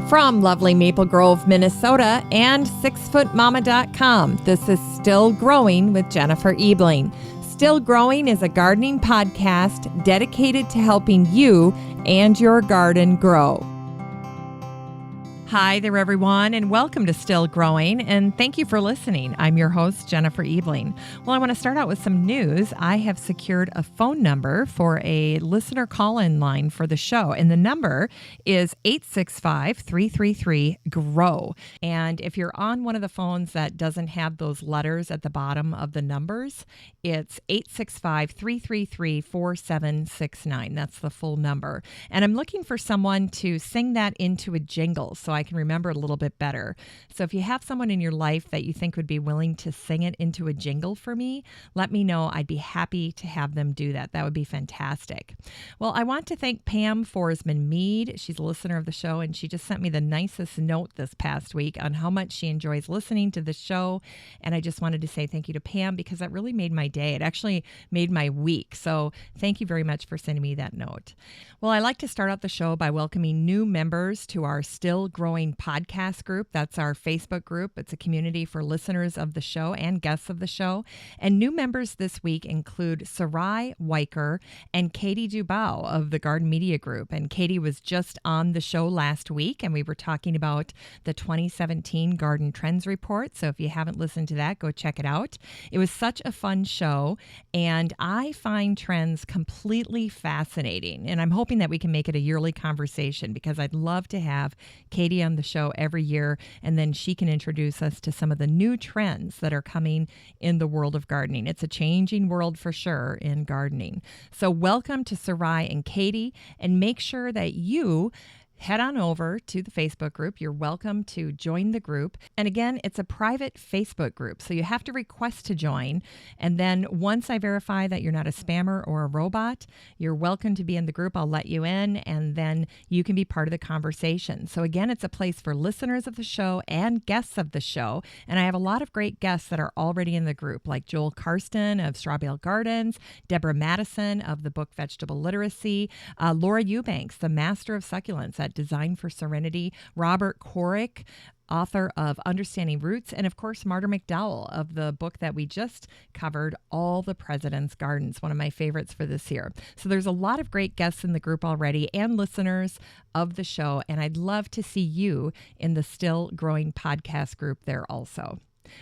From lovely Maple Grove, Minnesota, and 6footmama.com, this is Still Growing with Jennifer Ebling. Still Growing is a gardening podcast dedicated to helping you and your garden grow. Hi there, everyone, and welcome to Still Growing, and thank you for listening. I'm your host, Jennifer Ebling. Well, I want to start out with some news. I have secured a phone number for a listener call-in line for the show, and the number is 865-333-GROW. And if you're on one of the phones that doesn't have those letters at the bottom of the numbers, it's 865-333-4769. That's the full number. And I'm looking for someone to sing that into a jingle so I can remember it a little bit better. So if you have someone in your life that you think would be willing to sing it into a jingle for me, let me know. I'd be happy to have them do that. That would be fantastic. Well, I want to thank Pam Forsman Mead. She's a listener of the show, and she just sent me the nicest note this past week on how much she enjoys listening to the show. And I just wanted to say thank you to Pam because that really made my day. It actually made my week. So thank you very much for sending me that note. Well, I like to start out the show by welcoming new members to our Still Growing podcast group. That's our Facebook group. It's a community for listeners of the show and guests of the show. And new members this week include Sarai Weicker and Katie Dubow of the Garden Media Group. And Katie was just on the show last week, and we were talking about the 2017 Garden Trends Report. So if you haven't listened to that, go check it out. It was such a fun show, and I find trends completely fascinating. And I'm hoping that we can make it a yearly conversation because I'd love to have Katie on the show every year, and then she can introduce us to some of the new trends that are coming in the world of gardening. It's a changing world for sure in gardening. So welcome to Sarai and Katie, and make sure that you head on over to the Facebook group. You're welcome to join the group. And again, it's a private Facebook group, so you have to request to join. And then once I verify that you're not a spammer or a robot, you're welcome to be in the group. I'll let you in, and then you can be part of the conversation. So again, it's a place for listeners of the show and guests of the show. And I have a lot of great guests that are already in the group, like Joel Karsten of Strawbale Gardens, Deborah Madison of the book Vegetable Literacy, Laura Eubanks, the master of succulents at Design for Serenity, Robert Korick, author of Understanding Roots, and of course, Marta McDowell of the book that we just covered, All the President's Gardens, one of my favorites for this year. So there's a lot of great guests in the group already and listeners of the show, and I'd love to see you in the Still Growing podcast group there also.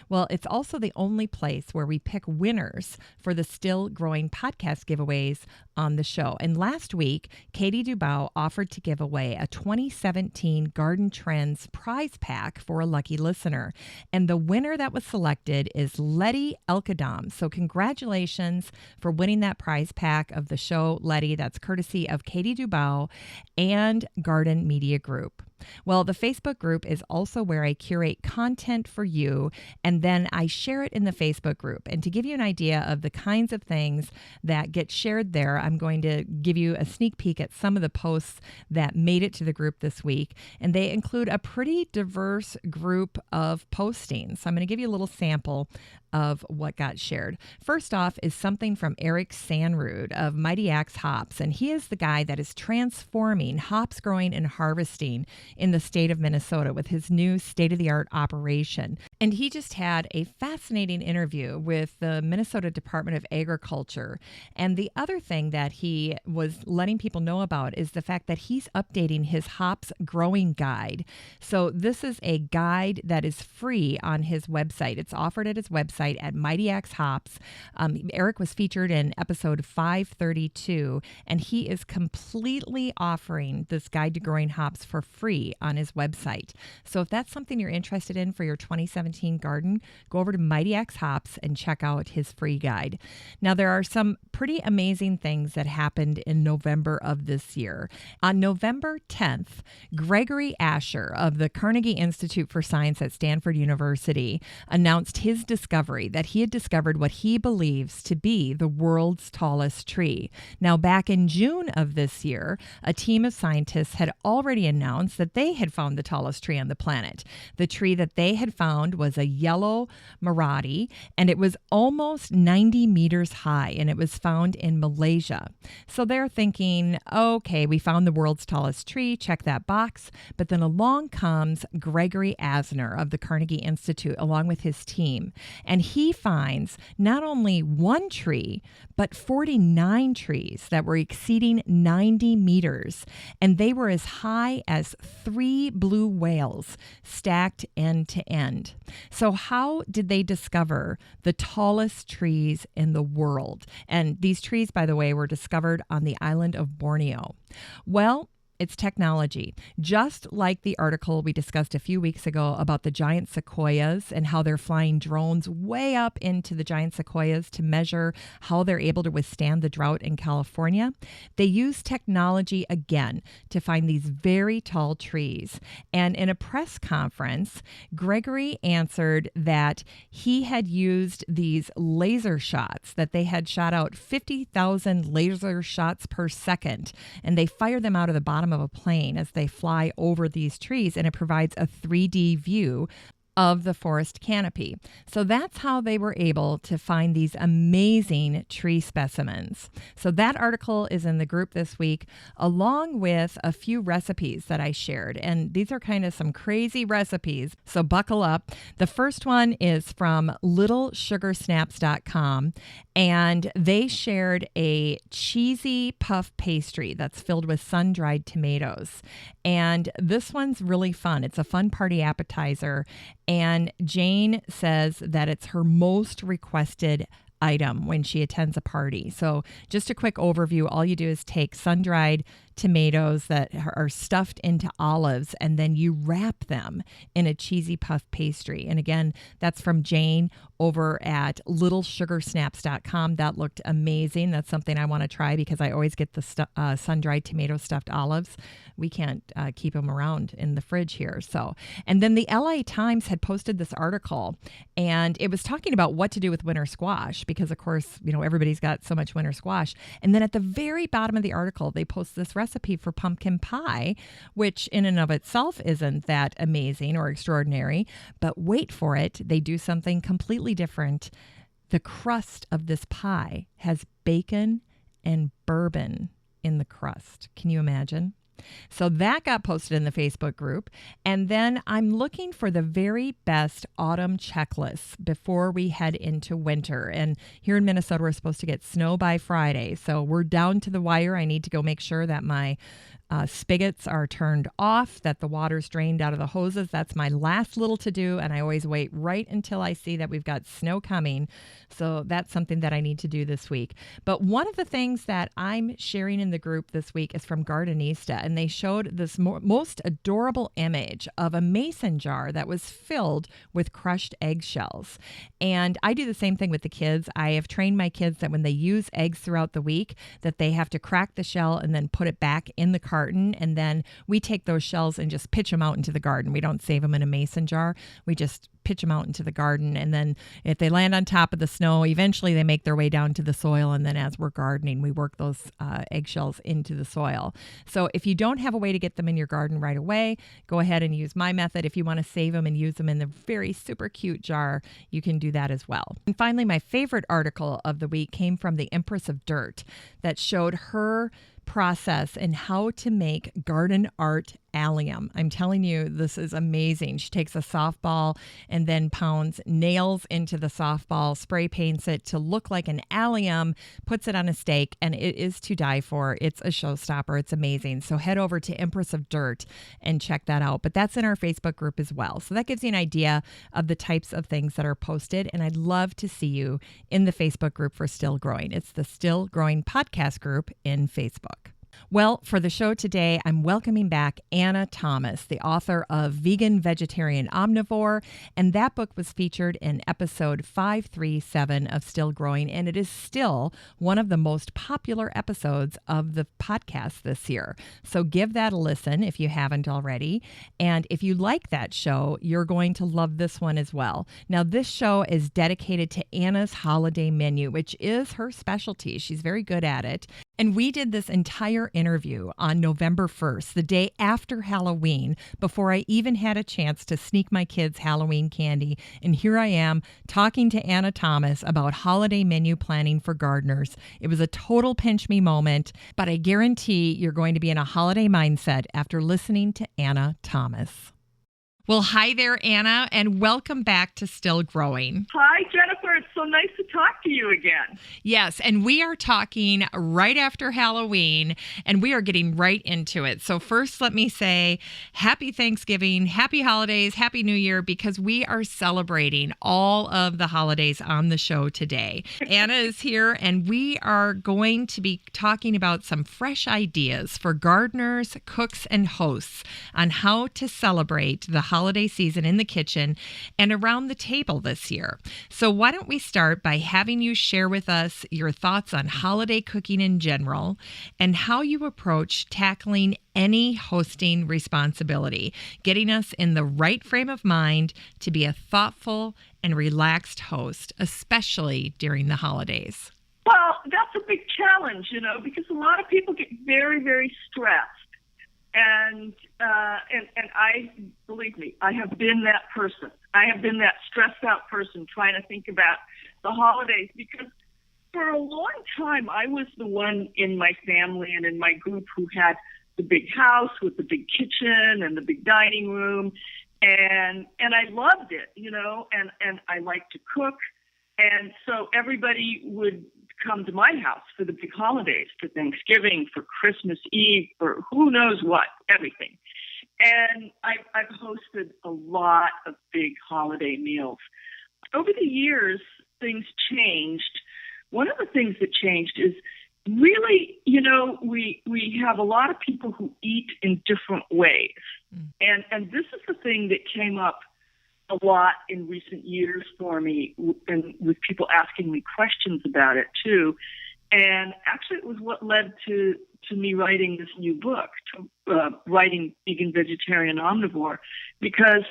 Well, it's also the only place where we pick winners for the Still Growing podcast giveaways on the show. And last week, Katie Dubow offered to give away a 2017 Garden Trends prize pack for a lucky listener. And the winner that was selected is Letty Elkadam. So congratulations for winning that prize pack of the show, Letty. That's courtesy of Katie Dubow and Garden Media Group. Well, the Facebook group is also where I curate content for you, and then I share it in the Facebook group. And to give you an idea of the kinds of things that get shared there, I'm going to give you a sneak peek at some of the posts that made it to the group this week. And they include a pretty diverse group of postings. So I'm going to give you a little sample of what got shared. First off is something from Eric Sanrud of Mighty Axe Hops, and he is the guy that is transforming hops growing and harvesting in the state of Minnesota with his new state-of-the-art operation. And he just had a fascinating interview with the Minnesota Department of Agriculture. And the other thing that he was letting people know about is the fact that he's updating his hops growing guide. So this is a guide that is free on his website. It's offered at his website at Mighty Axe Hops. Eric was featured in episode 532, and he is completely offering this guide to growing hops for free on his website. So if that's something you're interested in for your 2017 garden, go over to Mighty Axe Hops and check out his free guide. Now, there are some pretty amazing things that happened in November of this year. On November 10th, Gregory Asher of the Carnegie Institute for Science at Stanford University announced his discovery discovery that he had discovered what he believes to be the world's tallest tree. Now, back in June of this year, a team of scientists had already announced that they had found the tallest tree on the planet. The tree that they had found was a yellow Maradi, and it was almost 90 meters high, and it was found in Malaysia. So they're thinking, okay, we found the world's tallest tree, check that box. But then along comes Gregory Asner of the Carnegie Institute along with his team, and he finds not only one tree, but 49 trees that were exceeding 90 meters, and they were as high as 3 blue whales stacked end to end. So how did they discover the tallest trees in the world? And these trees, by the way, were discovered on the island of Borneo. Well, it's technology. Just like the article we discussed a few weeks ago about the giant sequoias and how they're flying drones way up into the giant sequoias to measure how they're able to withstand the drought in California, they use technology again to find these very tall trees. And in a press conference, Gregory answered that he had used these laser shots, that they had shot out 50,000 laser shots per second, and they fire them out of the bottom of a plane as they fly over these trees, and it provides a 3D view of the forest canopy. So that's how they were able to find these amazing tree specimens. So that article is in the group this week, along with a few recipes that I shared. And these are kind of some crazy recipes, so buckle up. The first one is from littlesugarsnaps.com, and they shared a cheesy puff pastry that's filled with sun-dried tomatoes. And this one's really fun. It's a fun party appetizer. And Jane says that it's her most requested item when she attends a party. So just a quick overview, all you do is take sun-dried tomatoes that are stuffed into olives, and then you wrap them in a cheesy puff pastry. And again, that's from Jane over at littlesugarsnaps.com. That looked amazing. That's something I want to try because I always get the sun-dried tomato stuffed olives. We can't keep them around in the fridge here. So, and then the LA Times had posted this article, and it was talking about what to do with winter squash because, of course, you know, everybody's got so much winter squash. And then at the very bottom of the article, they post this recipe for pumpkin pie, which in and of itself isn't that amazing or extraordinary. But wait for it, they do something completely different. The crust of this pie has bacon and bourbon in the crust. Can you imagine? So that got posted in the Facebook group. And then I'm looking for the very best autumn checklists before we head into winter. And here in Minnesota, we're supposed to get snow by Friday. So we're down to the wire. I need to go make sure that my spigots are turned off, that the water's drained out of the hoses. That's my last little to do. And I always wait right until I see that we've got snow coming. So that's something that I need to do this week. But one of the things that I'm sharing in the group this week is from Gardenista. And they showed this most adorable image of a mason jar that was filled with crushed eggshells. And I do the same thing with the kids. I have trained my kids that when they use eggs throughout the week, that they have to crack the shell and then put it back in the carton. And then we take those shells and just pitch them out into the garden. We don't save them in a mason jar. We just pitch them out into the garden. And then if they land on top of the snow, eventually they make their way down to the soil. And then as we're gardening, we work those eggshells into the soil. So if you don't have a way to get them in your garden right away, go ahead and use my method. If you want to save them and use them in the very super cute jar, you can do that as well. And finally, my favorite article of the week came from the Empress of Dirt that showed her process and how to make garden art allium. I'm telling you, this is amazing. She takes a softball and then pounds nails into the softball, spray paints it to look like an allium, puts it on a stake, and it is to die for. It's a showstopper. It's amazing. So head over to Empress of Dirt and check that out. But that's in our Facebook group as well. So that gives you an idea of the types of things that are posted. And I'd love to see you in the Facebook group for Still Growing. It's the Still Growing podcast group in Facebook. Well, for the show today, I'm welcoming back Anna Thomas, the author of Vegan, Vegetarian, Omnivore, and that book was featured in episode 537 of Still Growing, and it is still one of the most popular episodes of the podcast this year. So give that a listen if you haven't already, and if you like that show, you're going to love this one as well. Now, this show is dedicated to Anna's holiday menu, which is her specialty. She's very good at it. And we did this entire interview on November 1st, the day after Halloween, before I even had a chance to sneak my kids Halloween candy. And here I am talking to Anna Thomas about holiday menu planning for gardeners. It was a total pinch me moment, but I guarantee you're going to be in a holiday mindset after listening to Anna Thomas. Well, hi there, Anna, and welcome back to Still Growing. Hi, Jennifer. It's so nice to talk to you again. Yes, and we are talking right after Halloween, and we are getting right into it. So first, let me say happy Thanksgiving, happy holidays, happy New Year, because we are celebrating all of the holidays on the show today. Anna is here, and we are going to be talking about some fresh ideas for gardeners, cooks, and hosts on how to celebrate the holiday season in the kitchen and around the table this year. So why don't we start by having you share with us your thoughts on holiday cooking in general and how you approach tackling any hosting responsibility, getting us in the right frame of mind to be a thoughtful and relaxed host, especially during the holidays. Well, that's a big challenge, because a lot of people get very, very stressed. And I, believe me, I have been that person. I have been that stressed out person trying to think about the holidays, because for a long time I was the one in my family and in my group who had the big house with the big kitchen and the big dining room, and I loved it, and I liked to cook, and so everybody would come to my house for the big holidays, for Thanksgiving, for Christmas Eve, for who knows what, everything. And I've hosted a lot of big holiday meals. Over the years, things changed. One of the things that changed is really, we have a lot of people who eat in different ways. And this is the thing that came up a lot in recent years for me, and with people asking me questions about it too. And actually it was what led to me writing this new book, writing Vegan, Vegetarian, Omnivore, because,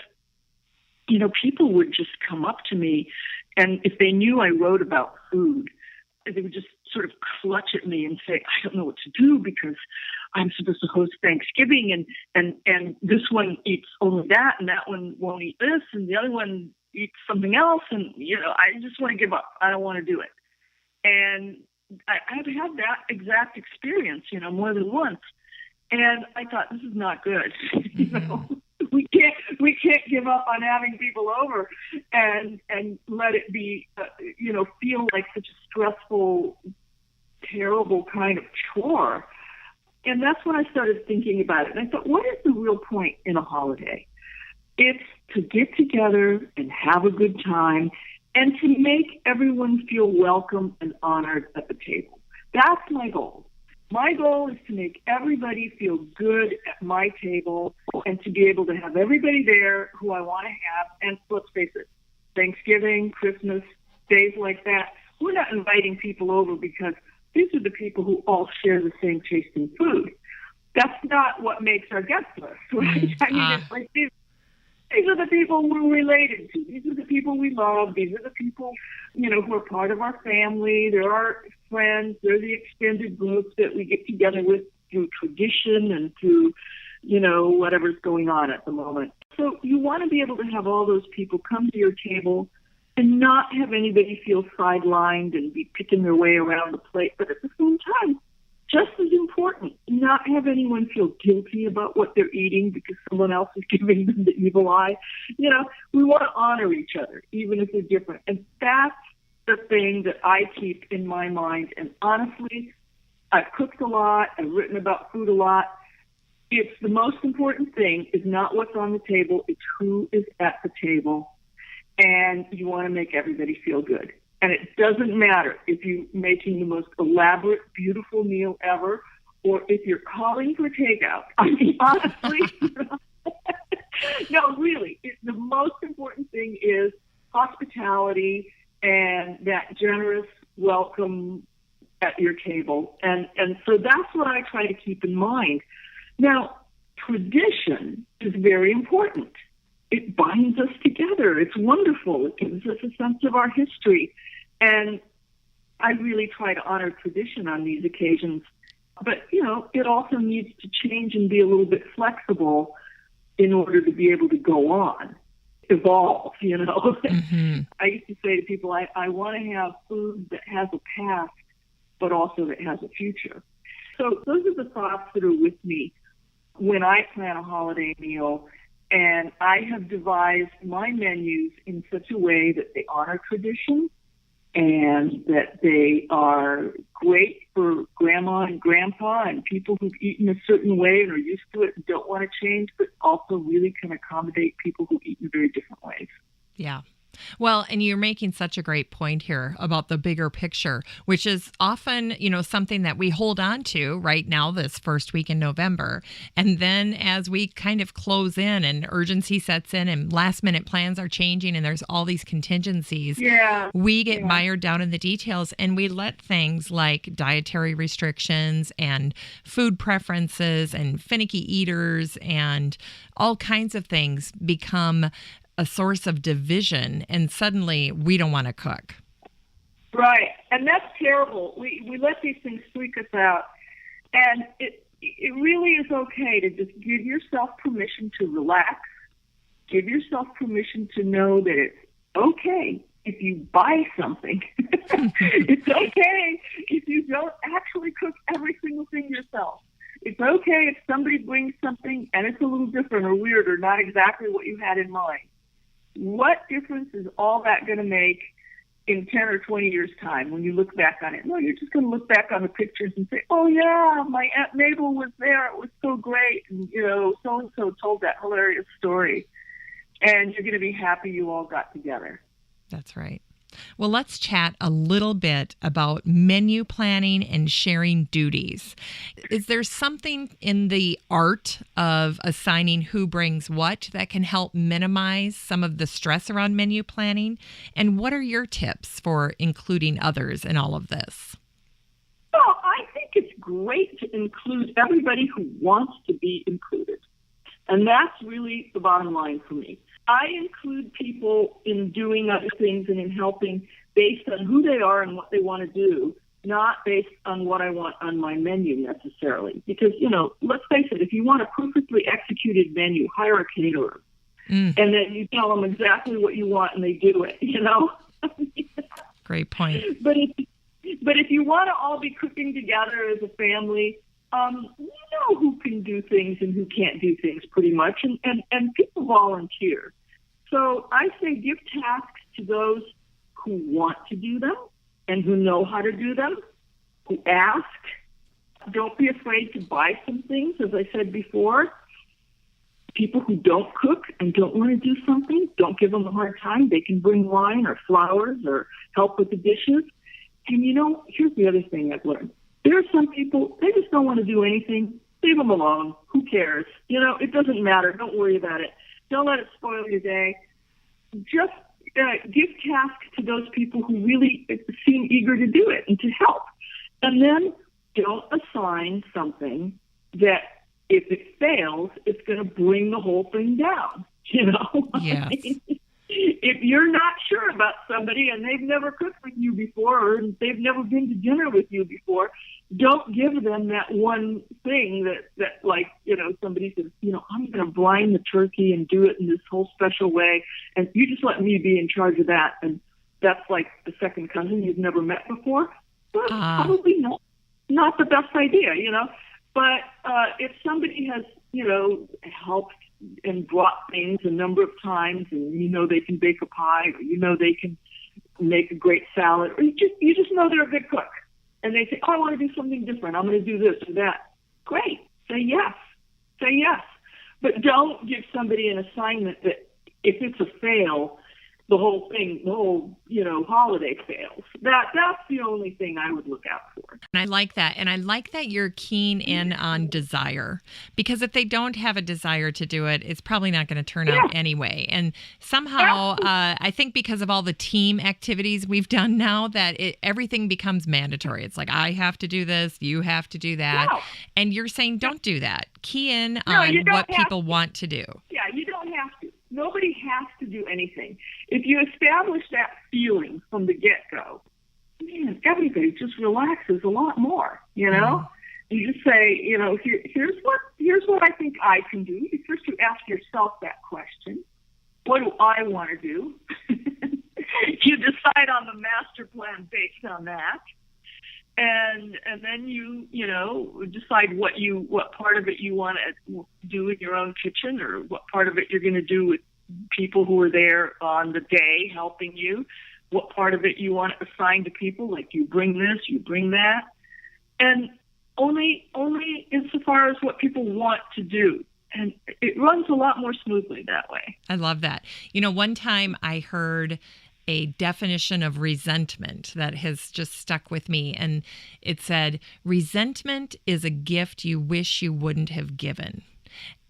people would just come up to me, and if they knew I wrote about food, they would just sort of clutch at me and say, I don't know what to do because I'm supposed to host Thanksgiving and this one eats only that and that one won't eat this and the other one eats something else. And, I just want to give up. I don't want to do it. And I've had that exact experience, more than once. And I thought, this is not good. We can't give up on having people over and let it be, feel like such a stressful, terrible kind of chore. And that's when I started thinking about it. And I thought, what is the real point in a holiday? It's to get together and have a good time and to make everyone feel welcome and honored at the table. That's my goal. My goal is to make everybody feel good at my table and to be able to have everybody there who I want to have. And let's face it, Thanksgiving, Christmas, days like that, we're not inviting people over because these are the people who all share the same taste in food. That's not what makes our guest list, right? It's like these are the people we're related to. These are the people we love. These are the people, who are part of our family. They're our friends. They're the extended group that we get together with through tradition and through, whatever's going on at the moment. So you want to be able to have all those people come to your table and not have anybody feel sidelined and be picking their way around the plate. But at the same time, just as important, not have anyone feel guilty about what they're eating because someone else is giving them the evil eye. We want to honor each other, even if they're different. And that's the thing that I keep in my mind. And honestly, I've cooked a lot. I've written about food a lot. It's the most important thing is not what's on the table. It's who is at the table. And you want to make everybody feel good. And it doesn't matter if you're making the most elaborate, beautiful meal ever or if you're calling for takeout. I mean, honestly, no, really, the most important thing is hospitality and that generous welcome at your table. And so that's what I try to keep in mind. Now, tradition is very important. It binds us together. It's wonderful. It gives us a sense of our history. And I really try to honor tradition on these occasions. But, it also needs to change and be a little bit flexible in order to be able to go on, evolve, Mm-hmm. I used to say to people, I want to have food that has a past, but also that has a future. So those are the thoughts that are with me when I plan a holiday meal. And I have devised my menus in such a way that they honor tradition and that they are great for grandma and grandpa and people who've eaten a certain way and are used to it and don't want to change, but also really can accommodate people who eat in very different ways. Yeah. Well, and you're making such a great point here about the bigger picture, which is often, something that we hold on to right now, this first week in November. And then as we kind of close in and urgency sets in and last minute plans are changing and there's all these contingencies, we get mired down in the details and we let things like dietary restrictions and food preferences and finicky eaters and all kinds of things become a source of division, and suddenly we don't want to cook. Right, and that's terrible. We let these things freak us out, and it really is okay to just give yourself permission to relax, give yourself permission to know that it's okay if you buy something. It's okay if you don't actually cook every single thing yourself. It's okay if somebody brings something and it's a little different or weird or not exactly what you had in mind. What difference is all that going to make in 10 or 20 years' time when you look back on it? No, you're just going to look back on the pictures and say, oh, yeah, my Aunt Mabel was there. It was so great. And, so-and-so told that hilarious story. And you're going to be happy you all got together. That's right. Well, let's chat a little bit about menu planning and sharing duties. Is there something in the art of assigning who brings what that can help minimize some of the stress around menu planning? And what are your tips for including others in all of this? Well, I think it's great to include everybody who wants to be included. And that's really the bottom line for me. I include people in doing other things and in helping based on who they are and what they want to do, not based on what I want on my menu necessarily. Because, let's face it, if you want a perfectly executed menu, hire a caterer. And then you tell them exactly what you want and they do it, Great point. But if you want to all be cooking together as a family, you know who can do things and who can't do things pretty much, and people volunteer. So I say give tasks to those who want to do them and who know how to do them, who ask. Don't be afraid to buy some things, as I said before. People who don't cook and don't want to do something, don't give them a hard time. They can bring wine or flowers or help with the dishes. And here's the other thing I've learned. There are some people, they just don't want to do anything. Leave them alone. Who cares? It doesn't matter. Don't worry about it. Don't let it spoil your day. Just give tasks to those people who really seem eager to do it and to help. And then don't assign something that if it fails, it's going to bring the whole thing down. Yes. If you're not sure about somebody and they've never cooked with you before or they've never been to dinner with you before, don't give them that one thing that somebody says, I'm going to blind the turkey and do it in this whole special way. And you just let me be in charge of that. And that's like the second cousin you've never met before. Well, probably not the best idea, But if somebody has, helped and brought things a number of times and they can bake a pie or they can make a great salad or you just know they're a good cook and they say, I want to do something different. I'm going to do this or that. Great. Say yes. But don't give somebody an assignment that if it's a fail, the whole thing, the whole, holiday fails. That's the only thing I would look out for. And I like that. And I like that you're keen in on desire, because if they don't have a desire to do it, it's probably not going to turn out anyway. And somehow, I think because of all the team activities we've done now, that everything becomes mandatory. It's like, I have to do this, you have to do that. No. And you're saying, don't do that. Key in on what people want to do. Yeah, you don't have to. Nobody has to do anything. If you establish that feeling from the get-go, man, everybody just relaxes a lot more, You just say, here's what I think I can do. First you ask yourself that question. What do I want to do? You decide on the master plan based on that. And then you decide what part of it you want to do in your own kitchen, or what part of it you're going to do with people who are there on the day helping you, what part of it you want to assign to people, like you bring this, you bring that, and only insofar as what people want to do. And it runs a lot more smoothly that way. I love that. One time I heard a definition of resentment that has just stuck with me. And it said, resentment is a gift you wish you wouldn't have given.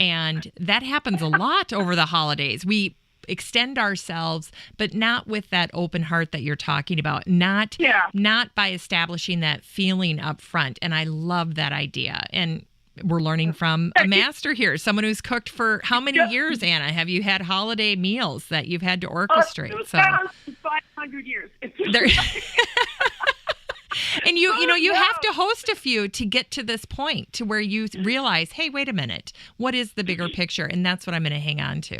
And that happens a lot over the holidays. We extend ourselves, but not with that open heart that you're talking about, not by establishing that feeling up front. And I love that idea. And we're learning from a master here, someone who's cooked for how many years, Anna? Have you had holiday meals that you've had to orchestrate? 500 years. And you have to host a few to get to this point to where you realize, hey, wait a minute, what is the bigger picture? And that's what I'm going to hang on to.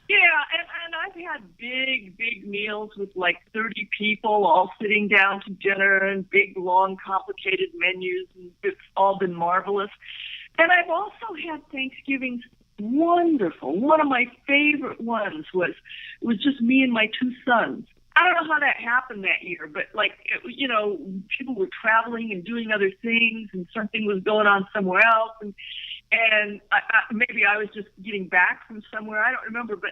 Yeah, and I've had big meals with like 30 people all sitting down to dinner, and big, long, complicated menus, and it's all been marvelous. And I've also had Thanksgivings wonderful. One of my favorite ones was just me and my two sons. I don't know how that happened that year, but people were traveling and doing other things, and something was going on somewhere else, and maybe I was just getting back from somewhere. I don't remember, but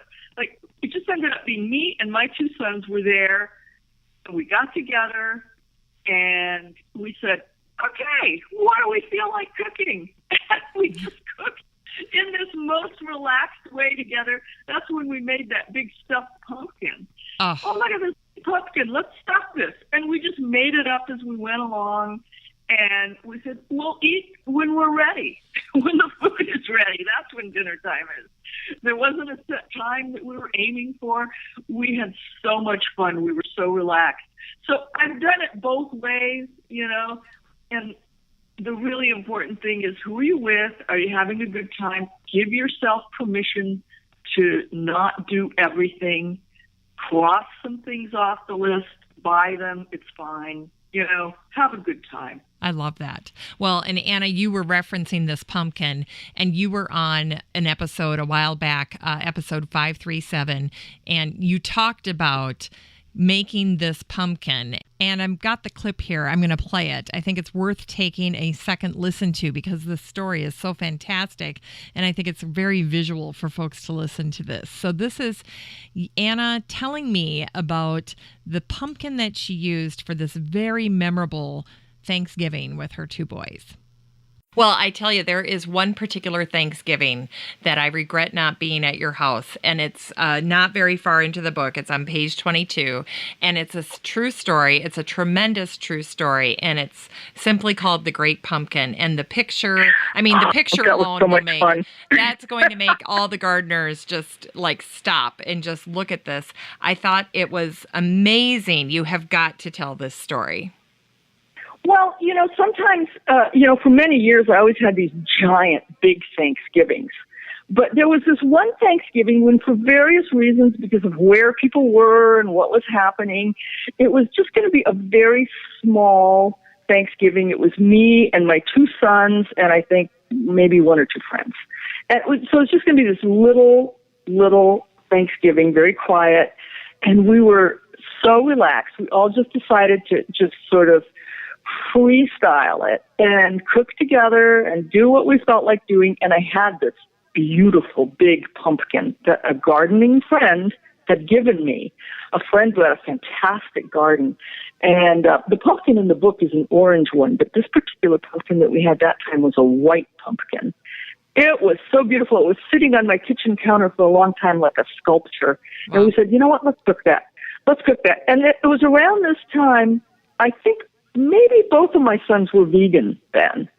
it just ended up being me and my two sons were there, and we got together and we said, okay, what do we feel like cooking? And we just cooked in this most relaxed way together. That's when we made that big stuffed pumpkin. Oh, look at this pumpkin. Let's stuff this. And we just made it up as we went along. And we said, we'll eat when we're ready, when the food is ready. That's when dinner time is. There wasn't a set time that we were aiming for. We had so much fun. We were so relaxed. So I've done it both ways, and the really important thing is, who are you with? Are you having a good time? Give yourself permission to not do everything. Cross some things off the list. Buy them. It's fine. Have a good time. I love that. Well, and Anna, you were referencing this pumpkin, and you were on an episode a while back, episode 537, and you talked about making this pumpkin. And I've got the clip here. I'm going to play it. I think it's worth taking a second listen to because the story is so fantastic. And I think it's very visual for folks to listen to this. So this is Anna telling me about the pumpkin that she used for this very memorable Thanksgiving with her two boys. Well, I tell you, there is one particular Thanksgiving that I regret not being at your house, and it's not very far into the book. It's on page 22, and it's a true story. It's a tremendous true story, and it's simply called The Great Pumpkin. And the picture, the picture alone will make, that's going to make all the gardeners just stop and just look at this. I thought it was amazing. You have got to tell this story. Well, sometimes, for many years, I always had these giant, big Thanksgivings. But there was this one Thanksgiving when, for various reasons, because of where people were and what was happening, it was just going to be a very small Thanksgiving. It was me and my two sons and I think maybe one or two friends. And so it's just going to be this little Thanksgiving, very quiet. And we were so relaxed. We all just decided to just sort of freestyle it and cook together and do what we felt like doing. And I had this beautiful big pumpkin that a gardening friend had given me, a friend who had a fantastic garden. And the pumpkin in the book is an orange one, but this particular pumpkin that we had that time was a white pumpkin. It was so beautiful. It was sitting on my kitchen counter for a long time like a sculpture. Wow. And we said, you know what, let's cook that. And it was around this time, I think maybe both of my sons were vegan then.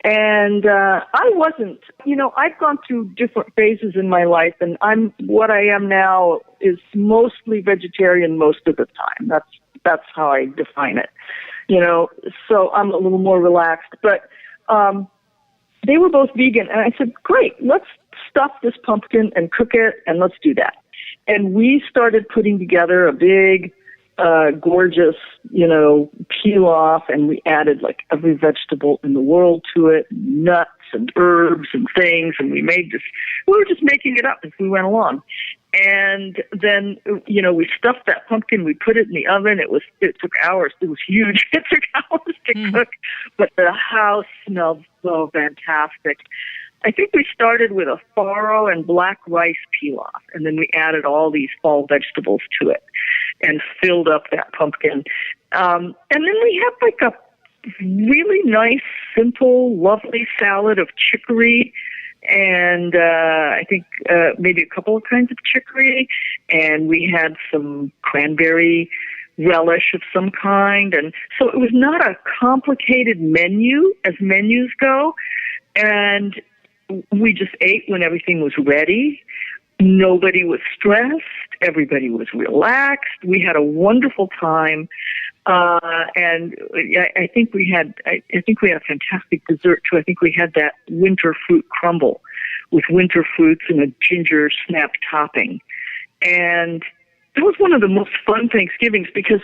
And I wasn't. I've gone through different phases in my life, and what I am now is mostly vegetarian most of the time. That's how I define it. So I'm a little more relaxed. But they were both vegan, and I said, great, let's stuff this pumpkin and cook it, and let's do that. And we started putting together a big, gorgeous, peel off, and we added like every vegetable in the world to it, nuts and herbs and things, and we were just making it up as we went along. And then, we stuffed that pumpkin, we put it in the oven. It took hours. It was huge. It took hours to cook, but the house smelled so fantastic. I think we started with a farro and black rice pilaf, and then we added all these fall vegetables to it and filled up that pumpkin. And then we had like a really nice, simple, lovely salad of chicory and I think maybe a couple of kinds of chicory, and we had some cranberry relish of some kind. And so it was not a complicated menu as menus go, and we just ate when everything was ready. Nobody was stressed. Everybody was relaxed. We had a wonderful time, and I think we had a fantastic dessert too. I think we had that winter fruit crumble with winter fruits and a ginger snap topping, and it was one of the most fun Thanksgivings because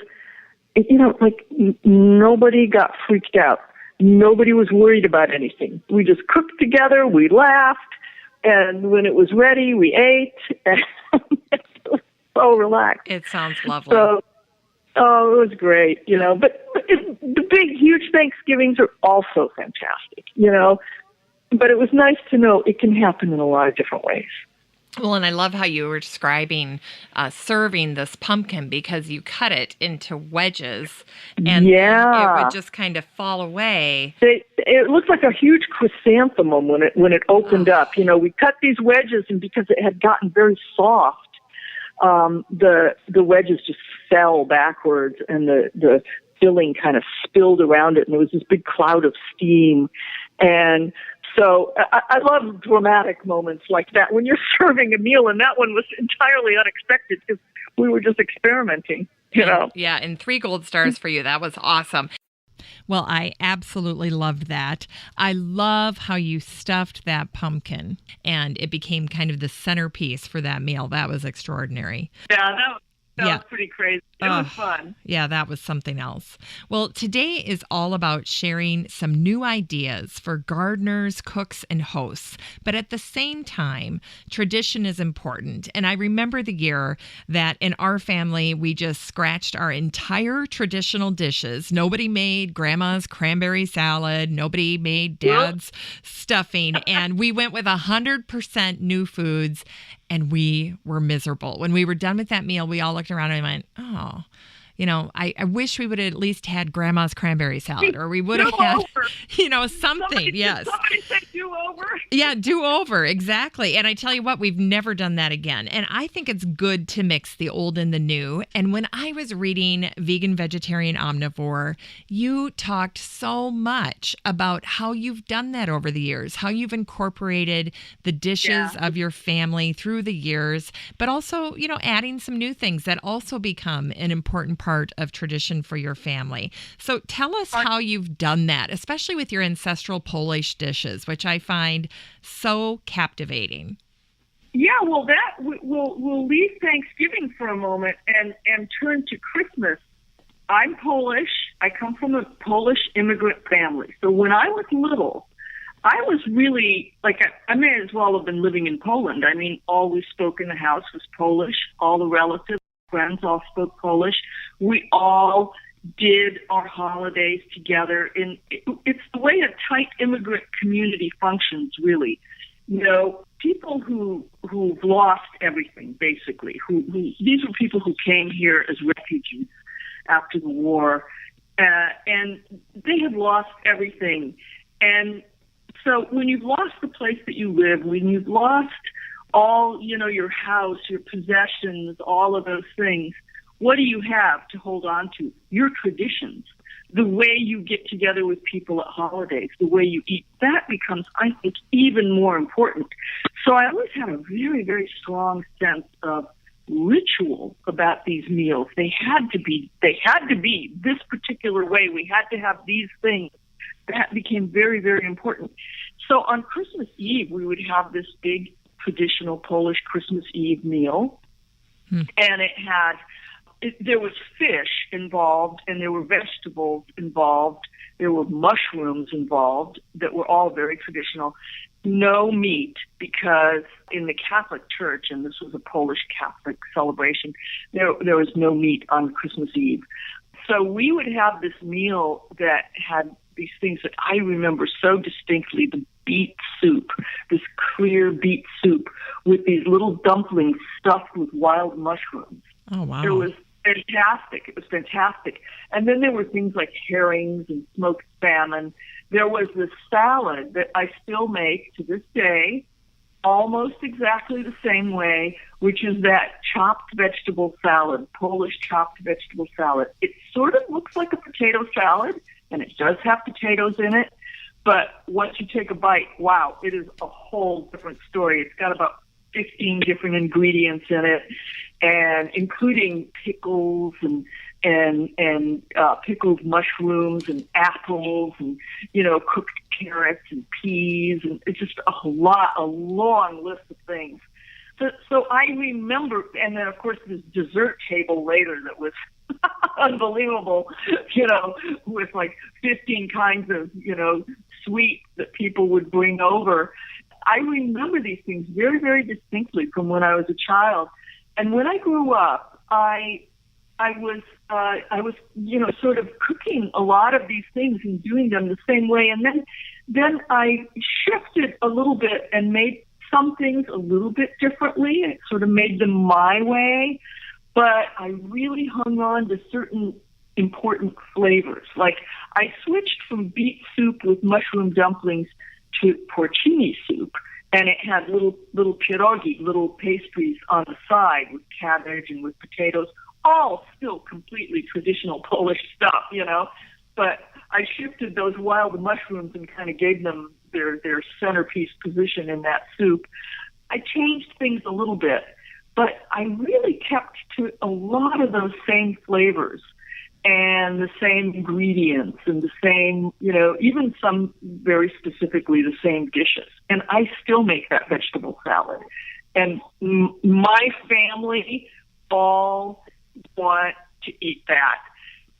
nobody got freaked out. Nobody was worried about anything. We just cooked together. We laughed. And when it was ready, we ate, and it was so relaxed. It sounds lovely. So, it was great, But the big, huge Thanksgivings are also fantastic, But it was nice to know it can happen in a lot of different ways. Well, and I love how you were describing serving this pumpkin because you cut it into wedges and it would just kind of fall away. It looked like a huge chrysanthemum when it opened up. We cut these wedges, and because it had gotten very soft, the wedges just fell backwards, and the filling kind of spilled around it, and there was this big cloud of steam. And so I love dramatic moments like that when you're serving a meal, and that one was entirely unexpected because we were just experimenting, Yeah, and 3 gold stars for you. That was awesome. Well, I absolutely loved that. I love how you stuffed that pumpkin, and it became kind of the centerpiece for that meal. That was extraordinary. Yeah, that was pretty crazy. It was fun. Yeah, that was something else. Well, today is all about sharing some new ideas for gardeners, cooks, and hosts. But at the same time, tradition is important. And I remember the year that in our family, we just scratched our entire traditional dishes. Nobody made grandma's cranberry salad. Nobody made dad's stuffing. And we went with 100% new foods. And we were miserable. When we were done with that meal, we all looked around and went, oh, I wish we would have at least had grandma's cranberry salad, or we would have had, something. Yes. Somebody said do over. Yeah, do over. Exactly. And I tell you what, we've never done that again. And I think it's good to mix the old and the new. And when I was reading Vegan, Vegetarian, Omnivore, you talked so much about how you've done that over the years, how you've incorporated the dishes of your family through the years, but also, adding some new things that also become an important part of tradition for your family. So tell us how you've done that, especially with your ancestral Polish dishes, which I find so captivating. Yeah, well, we'll leave Thanksgiving for a moment and turn to Christmas. I'm Polish. I come from a Polish immigrant family. So when I was little, I was really, I may as well have been living in Poland. I mean, all we spoke in the house was Polish. All the relatives, friends all spoke Polish. We all did our holidays together. And it's the way a tight immigrant community functions, really. people who've lost everything, basically. These were people who came here as refugees after the war, and they have lost everything. And so when you've lost the place that you live, when you've lost all, your house, your possessions, all of those things, what do you have to hold on to? Your traditions, the way you get together with people at holidays, the way you eat. That becomes, I think, even more important. So I always had a very, very strong sense of ritual about these meals. They had to be this particular way. We had to have these things. That became very, very important. So on Christmas Eve, we would have this big traditional Polish Christmas Eve meal. And there was fish involved, and there were vegetables involved. There were mushrooms involved that were all very traditional. No meat, because in the Catholic Church, and this was a Polish Catholic celebration, there was no meat on Christmas Eve. So we would have this meal that had these things that I remember so distinctly, the beet soup, this clear beet soup with these little dumplings stuffed with wild mushrooms. Oh, wow. It was fantastic. It was fantastic. And then there were things like herrings and smoked salmon. There was this salad that I still make to this day, almost exactly the same way, which is that chopped vegetable salad, Polish chopped vegetable salad. It sort of looks like a potato salad, and it does have potatoes in it. But once you take a bite, wow, it is a whole different story. It's got about 15 different ingredients in it, and including pickles and pickled mushrooms and apples and, cooked carrots and peas, and it's just a long list of things. So I remember, and then of course this dessert table later that was unbelievable, with like 15 kinds of, sweets that people would bring over. I remember these things very, very distinctly from when I was a child. And when I grew up, I was sort of cooking a lot of these things and doing them the same way. And then I shifted a little bit and made some things a little bit differently. I sort of made them my way, but I really hung on to certain important flavors. Like I switched from beet soup with mushroom dumplings to porcini soup, and it had little pierogi, little pastries on the side with cabbage and with potatoes, all still completely traditional Polish stuff, But I shifted those wild mushrooms and kind of gave them their centerpiece position in that soup. I changed things a little bit, but I really kept to a lot of those same flavors and the same ingredients and the same, even some very specifically the same dishes. And I still make that vegetable salad. And my family all want to eat that.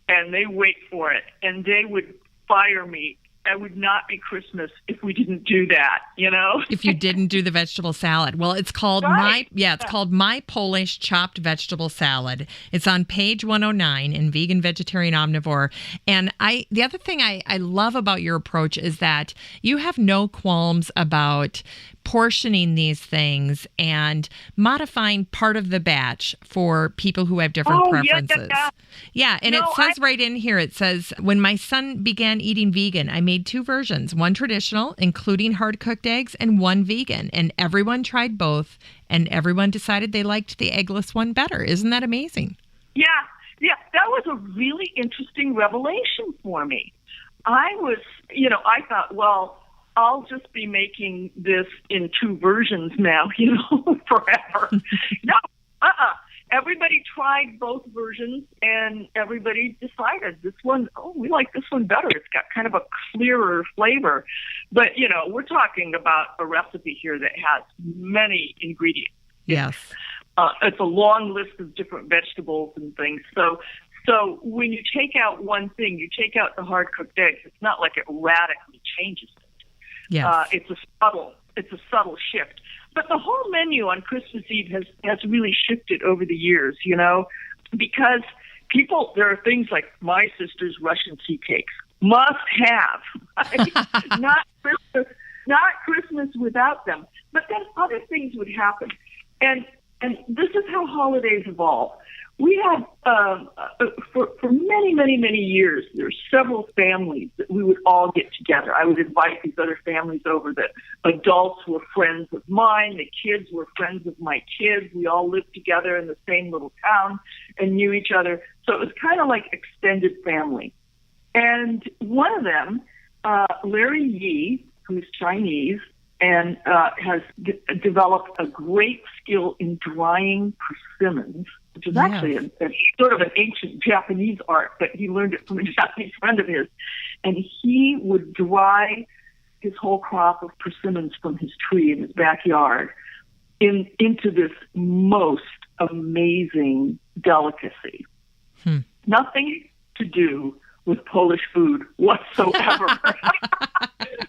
And they wait for it. And they would fire me. It would not be Christmas if we didn't do that, If you didn't do the vegetable salad. Well, it's called called My Polish Chopped Vegetable Salad. It's on page 109 in Vegan, Vegetarian, Omnivore. And the other thing I love about your approach is that you have no qualms about portioning these things and modifying part of the batch for people who have different preferences. Yeah, and it says right in here, it says, when my son began eating vegan, I made 2 versions, one traditional, including hard-cooked eggs, and one vegan. And everyone tried both, and everyone decided they liked the eggless one better. Isn't that amazing? Yeah, that was a really interesting revelation for me. I thought, well, I'll just be making this in 2 versions now, forever. No, everybody tried both versions, and everybody decided this one, we like this one better. It's got kind of a clearer flavor. But, we're talking about a recipe here that has many ingredients. Yes. It's a long list of different vegetables and things. So when you take out one thing, you take out the hard-cooked eggs, it's not like it radically changes it. Yes. It's a subtle shift. But the whole menu on Christmas Eve has really shifted over the years, because there are things like my sister's Russian tea cakes, must have. Not Christmas, not Christmas without them. But then other things would happen. And this is how holidays evolve. We had, for many, many, many years, there were several families that we would all get together. I would invite these other families over. The adults were friends of mine. The kids were friends of my kids. We all lived together in the same little town and knew each other. So it was kind of like extended family. And one of them, Larry Yi, who's Chinese, and has developed a great skill in drying persimmons, which is actually a sort of an ancient Japanese art, but he learned it from a Japanese friend of his. And he would dry his whole crop of persimmons from his tree in his backyard into this most amazing delicacy. Nothing to do with Polish food whatsoever.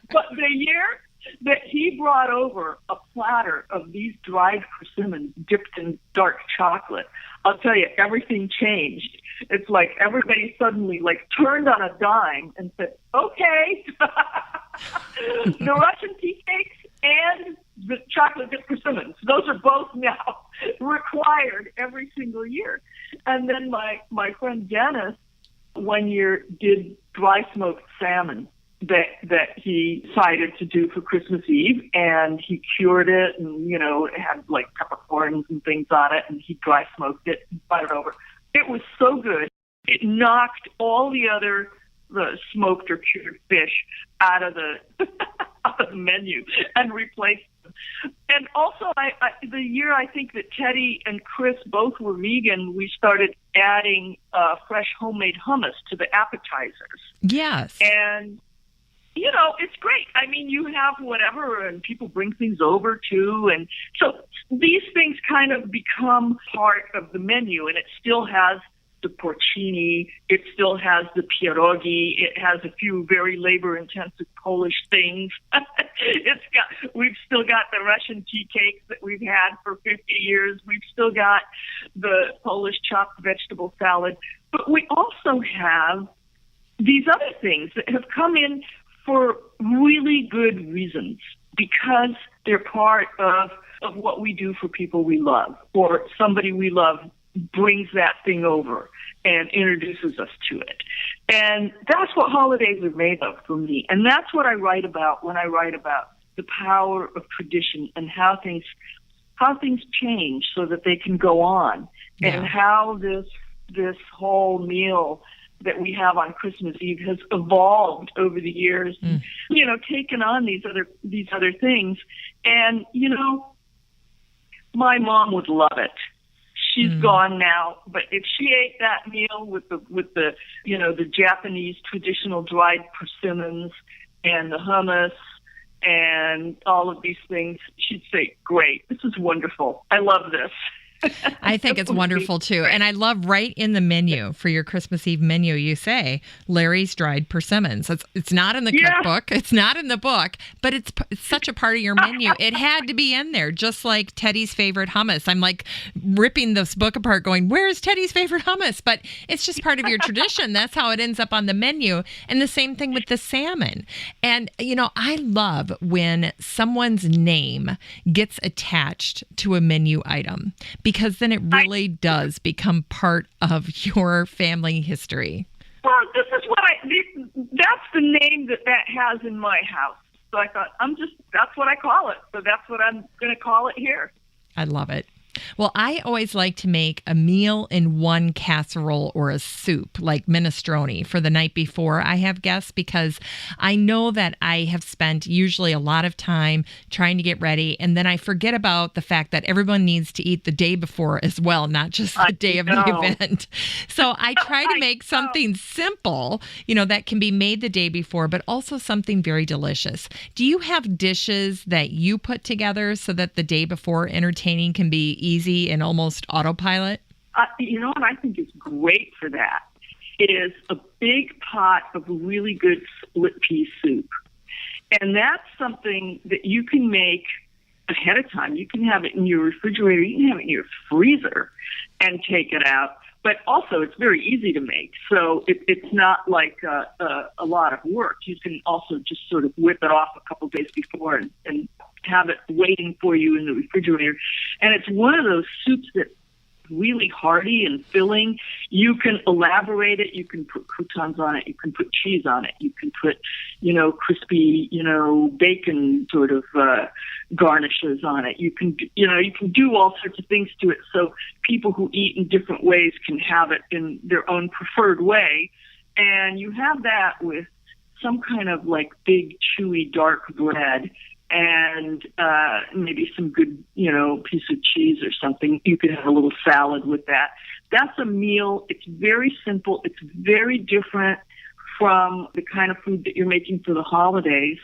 But the year that he brought over a platter of these dried persimmons dipped in dark chocolate, I'll tell you, everything changed. It's like everybody suddenly turned on a dime and said, okay, the Russian tea cakes and the chocolate dipped persimmons, those are both now required every single year. And then my friend Dennis one year did dry smoked salmon that he decided to do for Christmas Eve, and he cured it, and it had peppercorns and things on it, and he dry smoked it and brought it over. It was so good. It knocked all the smoked or cured fish out of the menu and replaced them. And also, the year I think that Teddy and Chris both were vegan, we started adding fresh homemade hummus to the appetizers. Yes. And it's great. I mean, you have whatever, and people bring things over too. And so these things kind of become part of the menu, and it still has the porcini, it still has the pierogi, it has a few very labor-intensive Polish things. We've still got the Russian tea cakes that we've had for 50 years. We've still got the Polish chopped vegetable salad. But we also have these other things that have come in for really good reasons, because they're part of what we do for people we love, or somebody we love brings that thing over and introduces us to it. And that's what holidays are made of for me. And that's what I write about when I write about the power of tradition and how things change so that they can go on, and how this whole meal that we have on Christmas Eve has evolved over the years, taken on these other things. And, my mom would love it. She's gone now, but if she ate that meal with the Japanese traditional dried persimmons and the hummus and all of these things, she'd say, great, this is wonderful. I love this. I think it's wonderful too. And I love right in the menu for your Christmas Eve menu, you say Larry's dried persimmons. It's not in the cookbook. It's not in the book, but it's such a part of your menu. It had to be in there, just like Teddy's favorite hummus. I'm ripping this book apart going, where's Teddy's favorite hummus? But it's just part of your tradition. That's how it ends up on the menu. And the same thing with the salmon. And, I love when someone's name gets attached to a menu item, because then it really does become part of your family history. Well, this is that's the name that has in my house. So I thought, that's what I call it. So that's what I'm going to call it here. I love it. Well, I always like to make a meal in one casserole or a soup, like minestrone, for the night before I have guests, because I know that I have spent usually a lot of time trying to get ready, and then I forget about the fact that everyone needs to eat the day before as well, not just the day of the event. So I try to make something simple, that can be made the day before, but also something very delicious. Do you have dishes that you put together so that the day before entertaining can be easy and almost autopilot? What I think is great for that is a big pot of really good split pea soup. And that's something that you can make ahead of time. You can have it in your refrigerator. You can have it in your freezer and take it out. but also it's very easy to make. So it's not like a lot of work. You can also just sort of whip it off a couple days before and have it waiting for you in the refrigerator. And it's one of those soups that's really hearty and filling. You can elaborate it. You can put croutons on it. You can put cheese on it. You can put, crispy, bacon sort of garnishes on it. You can do all sorts of things to it. So people who eat in different ways can have it in their own preferred way. And you have that with some kind of like big, chewy, dark bread and maybe some good, piece of cheese or something. You could have a little salad with that. That's a meal. It's very simple. It's very different from the kind of food that you're making for the holidays.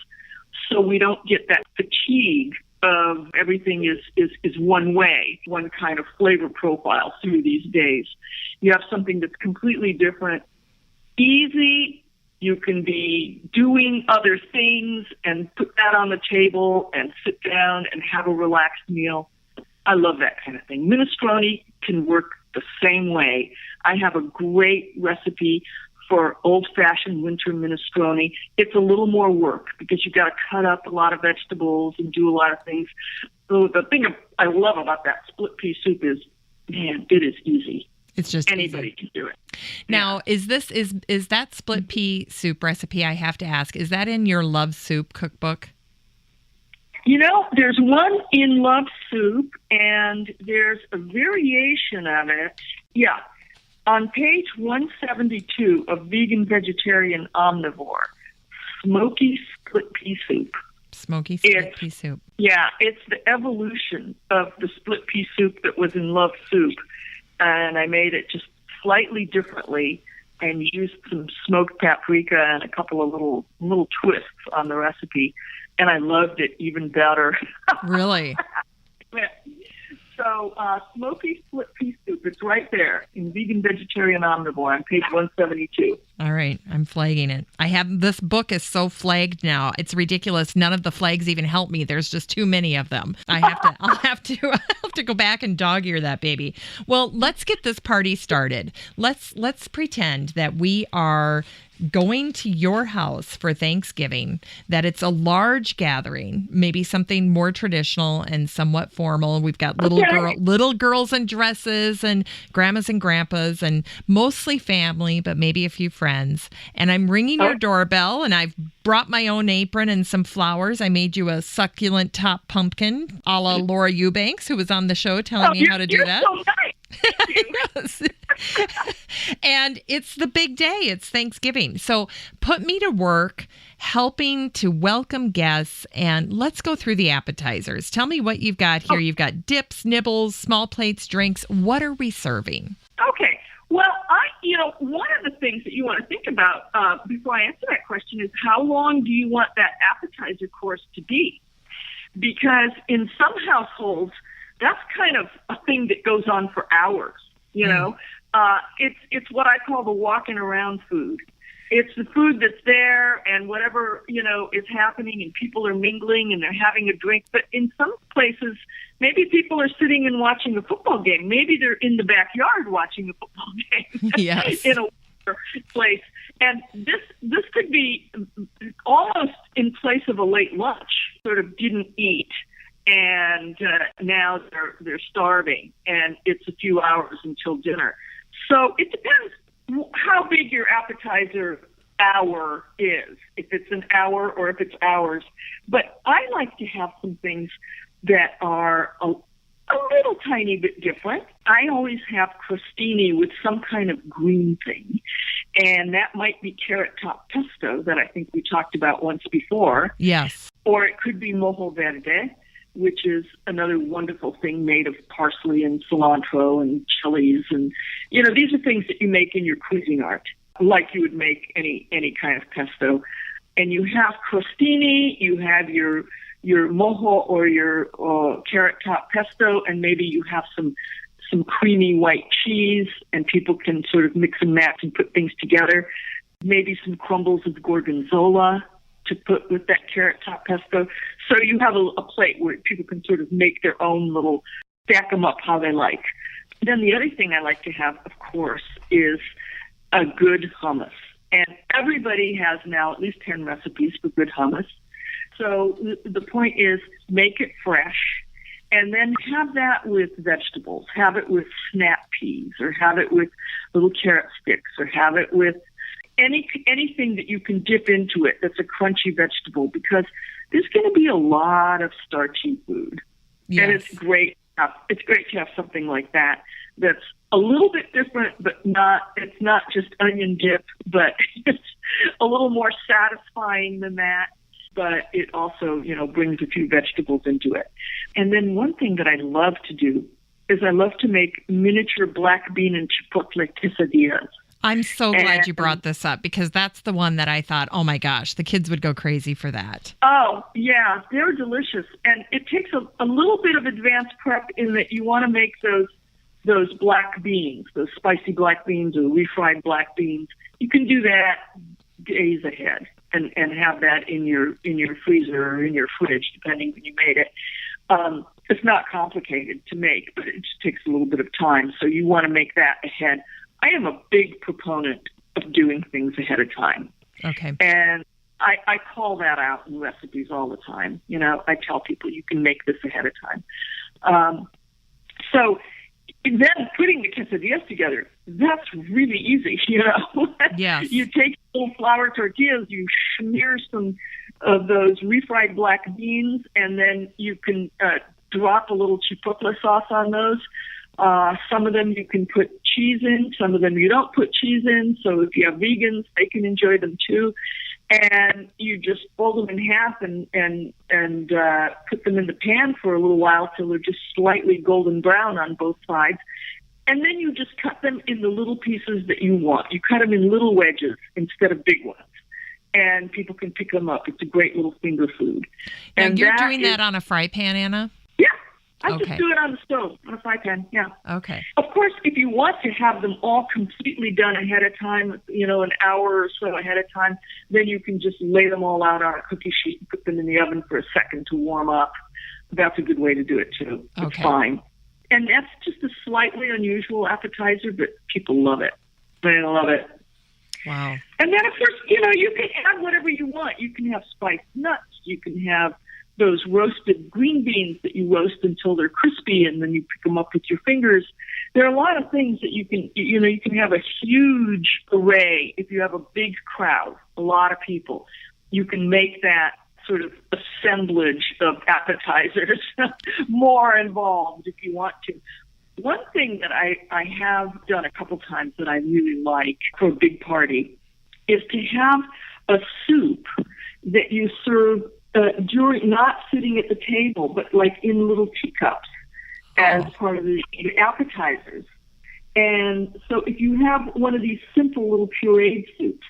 So we don't get that fatigue of everything is one way, one kind of flavor profile through these days. You have something that's completely different, easy. You can be doing other things and put that on the table and sit down and have a relaxed meal. I love that kind of thing. Minestrone can work the same way. I have a great recipe for old-fashioned winter minestrone. It's a little more work because you've got to cut up a lot of vegetables and do a lot of things. So the thing I love about that split pea soup is, man, it is easy. It's just anybody easy. Can do it. Now, is that split pea soup recipe, I have to ask, is that in your Love Soup cookbook? There's one in Love Soup, and there's a variation of it. Yeah. On page 172 of Vegan Vegetarian Omnivore, smoky split pea soup. Smoky split pea soup. Yeah, it's the evolution of the split pea soup that was in Love Soup. And I made it just slightly differently and used some smoked paprika and a couple of little twists on the recipe. And I loved it even better. Really? So smoky split pea soup, it's right there in Vegan Vegetarian Omnivore on page 172. All right, I'm flagging it. This book is so flagged now. It's ridiculous. None of the flags even help me. There's just too many of them. I'll have to go back and dog ear that baby. Well, let's get this party started. Let's pretend that we are going to your house for Thanksgiving, that it's a large gathering, maybe something more traditional and somewhat formal. We've got little girls in dresses and grandmas and grandpas and mostly family, but maybe a few friends. And I'm ringing your doorbell, and I've brought my own apron and some flowers. I made you a succulent top pumpkin a la Laura Eubanks, who was on the show telling me how to do that. So nice. Yes. And it's the big day. It's Thanksgiving. So put me to work helping to welcome guests, and let's go through the appetizers. Tell me what you've got here. You've got dips, nibbles, small plates, drinks. What are we serving? Okay. Well, one of the things that you want to think about before I answer that question is how long do you want that appetizer course to be? Because in some households, that's kind of a thing that goes on for hours. It's what I call the walking around food. It's the food that's there and whatever, is happening and people are mingling and they're having a drink. But in some places, maybe people are sitting and watching a football game. Maybe they're in the backyard watching a football game. Yes. In a place. And this could be almost in place of a late lunch, sort of didn't eat. And now they're starving, and it's a few hours until dinner. So it depends how big your appetizer hour is, if it's an hour or if it's hours. But I like to have some things that are a little tiny bit different. I always have crostini with some kind of green thing, and that might be carrot top pesto that I think we talked about once before. Yes. Or it could be mojo verde, which is another wonderful thing made of parsley and cilantro and chilies. And, these are things that you make in your Cuisinart, like you would make any kind of pesto. And you have crostini, you have your mojo or your carrot top pesto, and maybe you have some creamy white cheese, and people can sort of mix and match and put things together. Maybe some crumbles of gorgonzola to put with that carrot top pesto. So you have a plate where people can sort of make their own stack them up how they like. Then the other thing I like to have, of course, is a good hummus. And everybody has now at least 10 recipes for good hummus. So the point is, make it fresh, and then have that with vegetables. Have it with snap peas, or have it with little carrot sticks, or have it with anything that you can dip into it that's a crunchy vegetable, because there's going to be a lot of starchy food. Yes. And it's great. It's great to have something like that that's a little bit different, but it's not just onion dip, but it's a little more satisfying than that. But it also, brings a few vegetables into it. And then one thing that I love to do is I love to make miniature black bean and chipotle quesadillas. I'm so glad you brought this up, because that's the one that I thought, oh my gosh, the kids would go crazy for that. Oh, yeah, they're delicious. And it takes a little bit of advanced prep in that you want to make those black beans, those spicy black beans or refried black beans. You can do that days ahead and have that in your freezer or in your fridge, depending when you made it. It's not complicated to make, but it just takes a little bit of time. So you want to make that ahead. I am a big proponent of doing things ahead of time. Okay. And I call that out in recipes all the time. I tell people you can make this ahead of time. So then putting the quesadillas together, that's really easy, Yes. You take little flour tortillas, you smear some of those refried black beans, and then you can drop a little chipotle sauce on those. Some of them you can put cheese in, some of them you don't put cheese in. So if you have vegans, they can enjoy them too. And you just fold them in half and put them in the pan for a little while till they're just slightly golden brown on both sides. And then you just cut them in the little pieces that you want. You cut them in little wedges instead of big ones. And people can pick them up. It's a great little finger food. And you're doing that on a fry pan, Anna? Yeah. I just do it on the stove, on a fry pan, yeah. Okay. Of course, if you want to have them all completely done ahead of time, an hour or so ahead of time, then you can just lay them all out on a cookie sheet and put them in the oven for a second to warm up. That's a good way to do it, too. It's fine. And that's just a slightly unusual appetizer, but people love it. They love it. Wow. And then, of course, you can add whatever you want. You can have spiced nuts. You can have those roasted green beans that you roast until they're crispy, and then you pick them up with your fingers. There are a lot of things that you can have a huge array. If you have a big crowd, a lot of people, you can make that sort of assemblage of appetizers more involved if you want to. One thing that I have done a couple times that I really like for a big party is to have a soup that you serve during, not sitting at the table, but like in little teacups as part of the appetizers. And so if you have one of these simple little pureed soups,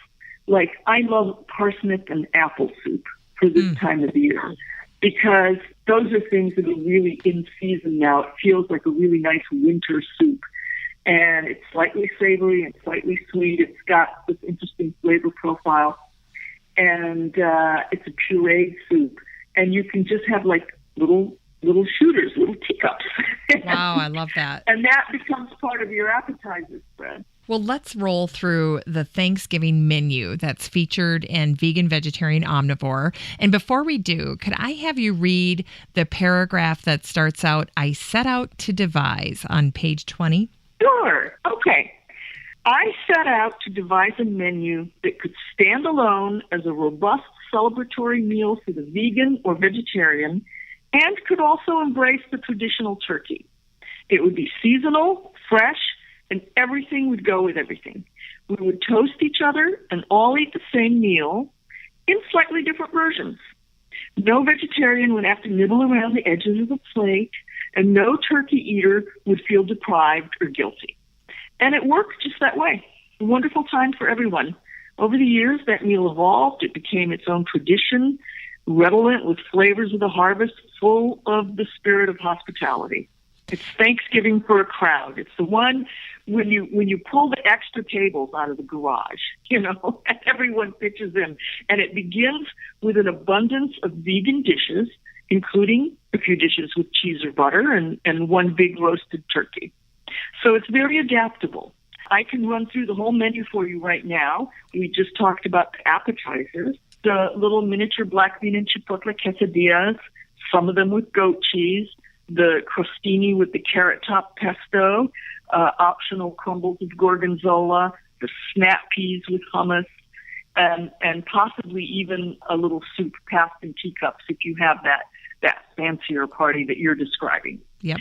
like I love parsnip and apple soup for this time of the year, because those are things that are really in season now. It feels like a really nice winter soup. And it's slightly savory and slightly sweet. It's got this interesting flavor profile. And it's a pureed soup. And you can just have like little shooters, little teacups. Wow, I love that. And that becomes part of your appetizer spread. Well, let's roll through the Thanksgiving menu that's featured in Vegan Vegetarian Omnivore. And before we do, could I have you read the paragraph that starts out, "I set out to devise," on page 20? Sure. Okay. I set out to devise a menu that could stand alone as a robust celebratory meal for the vegan or vegetarian, and could also embrace the traditional turkey. It would be seasonal, fresh, and everything would go with everything. We would toast each other and all eat the same meal in slightly different versions. No vegetarian would have to nibble around the edges of the plate, and no turkey eater would feel deprived or guilty. And it worked just that way. A wonderful time for everyone. Over the years, that meal evolved. It became its own tradition, redolent with flavors of the harvest, full of the spirit of hospitality. It's Thanksgiving for a crowd. It's the one when you pull the extra tables out of the garage, and everyone pitches in. And it begins with an abundance of vegan dishes, including a few dishes with cheese or butter and one big roasted turkey. So it's very adaptable. I can run through the whole menu for you right now. We just talked about the appetizers, the little miniature black bean and chipotle quesadillas, some of them with goat cheese, the crostini with the carrot top pesto, optional crumbles of gorgonzola, the snap peas with hummus, and possibly even a little soup passed in teacups if you have that fancier party that you're describing. Yep.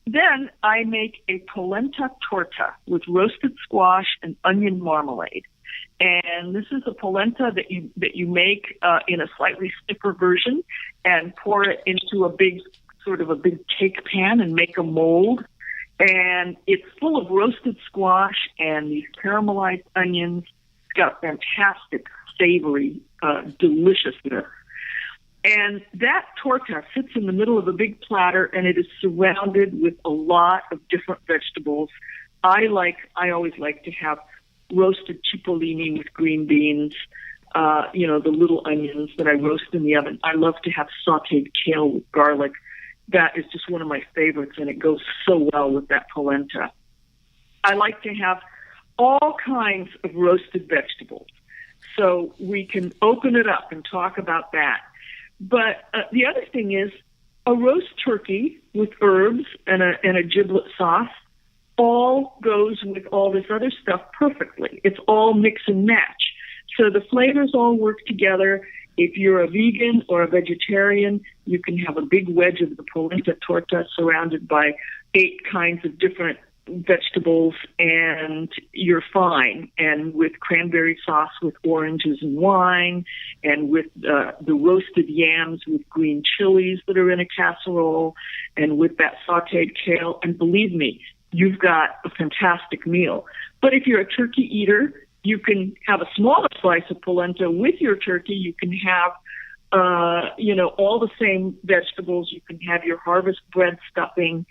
Then I make a polenta torta with roasted squash and onion marmalade. And this is a polenta that you make in a slightly stiffer version and pour it into a big cake pan and make a mold. And it's full of roasted squash and these caramelized onions. It's got a fantastic, savory, deliciousness. And that torta sits in the middle of a big platter, and it is surrounded with a lot of different vegetables. I always like to have roasted cipollini with green beans, the little onions that I roast in the oven. I love to have sautéed kale with garlic. That is just one of my favorites, and it goes so well with that polenta. I like to have all kinds of roasted vegetables. So we can open it up and talk about that. But the other thing is a roast turkey with herbs and a giblet sauce all goes with all this other stuff perfectly. It's all mix and match. So the flavors all work together. If you're a vegan or a vegetarian, you can have a big wedge of the polenta torta surrounded by 8 kinds of different vegetables, and you're fine. And with cranberry sauce with oranges and wine, and with the roasted yams with green chilies that are in a casserole, and with that sautéed kale, and believe me, you've got a fantastic meal. But if you're a turkey eater, you can have a smaller slice of polenta with your turkey. You can have, all the same vegetables. You can have your harvest bread stuffing.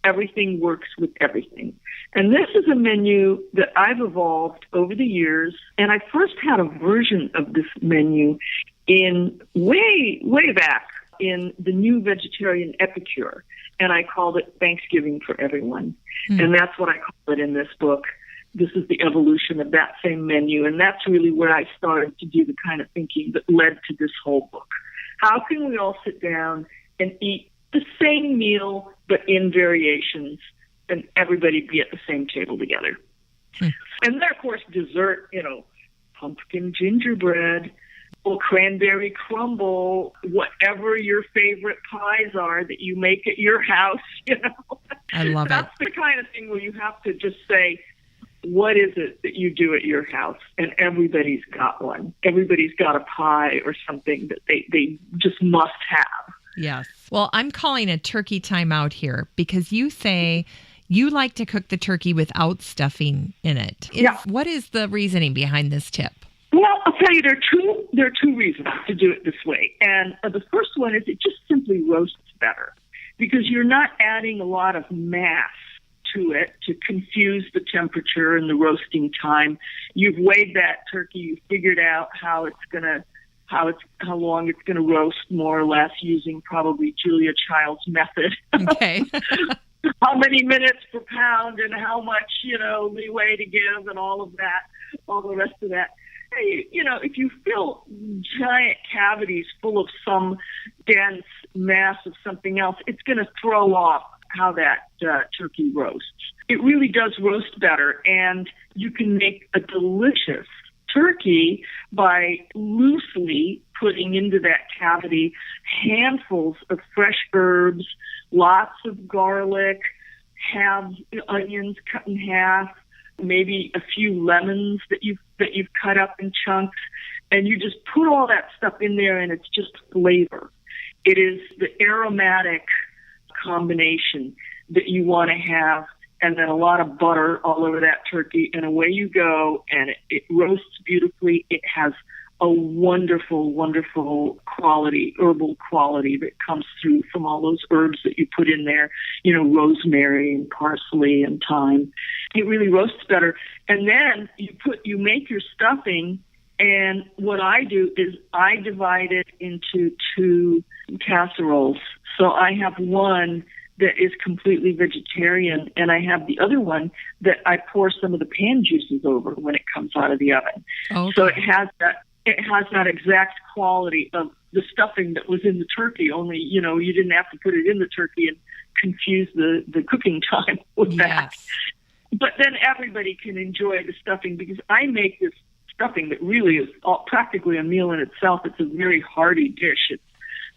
Everything works with everything. And this is a menu that I've evolved over the years. And I first had a version of this menu in way back in the new vegetarian Epicure. And I called it Thanksgiving for Everyone. And that's what I call it in this book. This is the evolution of that same menu. And that's really where I started to do the kind of thinking that led to this whole book. How can we all sit down and eat the same meal, but in variations, and everybody be at the same table together? And then, of course, dessert, pumpkin gingerbread, or cranberry crumble, whatever your favorite pies are that you make at your house, I love That's the kind of thing where you have to just say, what is it that you do at your house? And everybody's got one. Everybody's got a pie or something that they just must have. Yes. Well, I'm calling a turkey timeout here because you say you like to cook the turkey without stuffing in it. What is the reasoning behind this tip? Well, I'll tell you, there are two reasons to do it this way. And the first one is it just simply roasts better because you're not adding a lot of mass to it to confuse the temperature and the roasting time. You've weighed that turkey, you've figured out how long it's going to roast, more or less, using probably Julia Child's method. Okay. How many minutes per pound and how much, leeway to give and all of that, all the rest of that. Hey, if you fill giant cavities full of some dense mass of something else, it's going to throw off how that turkey roasts. It really does roast better, and you can make a delicious turkey by loosely putting into that cavity handfuls of fresh herbs, lots of garlic, halves onions cut in half, maybe a few lemons that you've cut up in chunks, and you just put all that stuff in there, and it's just flavor. It is the aromatic combination that you want to have, and then a lot of butter all over that turkey, and away you go, and it roasts beautifully. It has a wonderful, wonderful quality, herbal quality that comes through from all those herbs that you put in there, rosemary and parsley and thyme. It really roasts better. And then you make your stuffing, and what I do is I divide it into 2 casseroles. So I have one that is completely vegetarian, and I have the other one that I pour some of the pan juices over when it comes out of the oven. Okay. So it has that exact quality of the stuffing that was in the turkey, only, you didn't have to put it in the turkey and confuse the cooking time with that. But then everybody can enjoy the stuffing, because I make this stuffing that really is practically a meal in itself. It's a very hearty dish. It's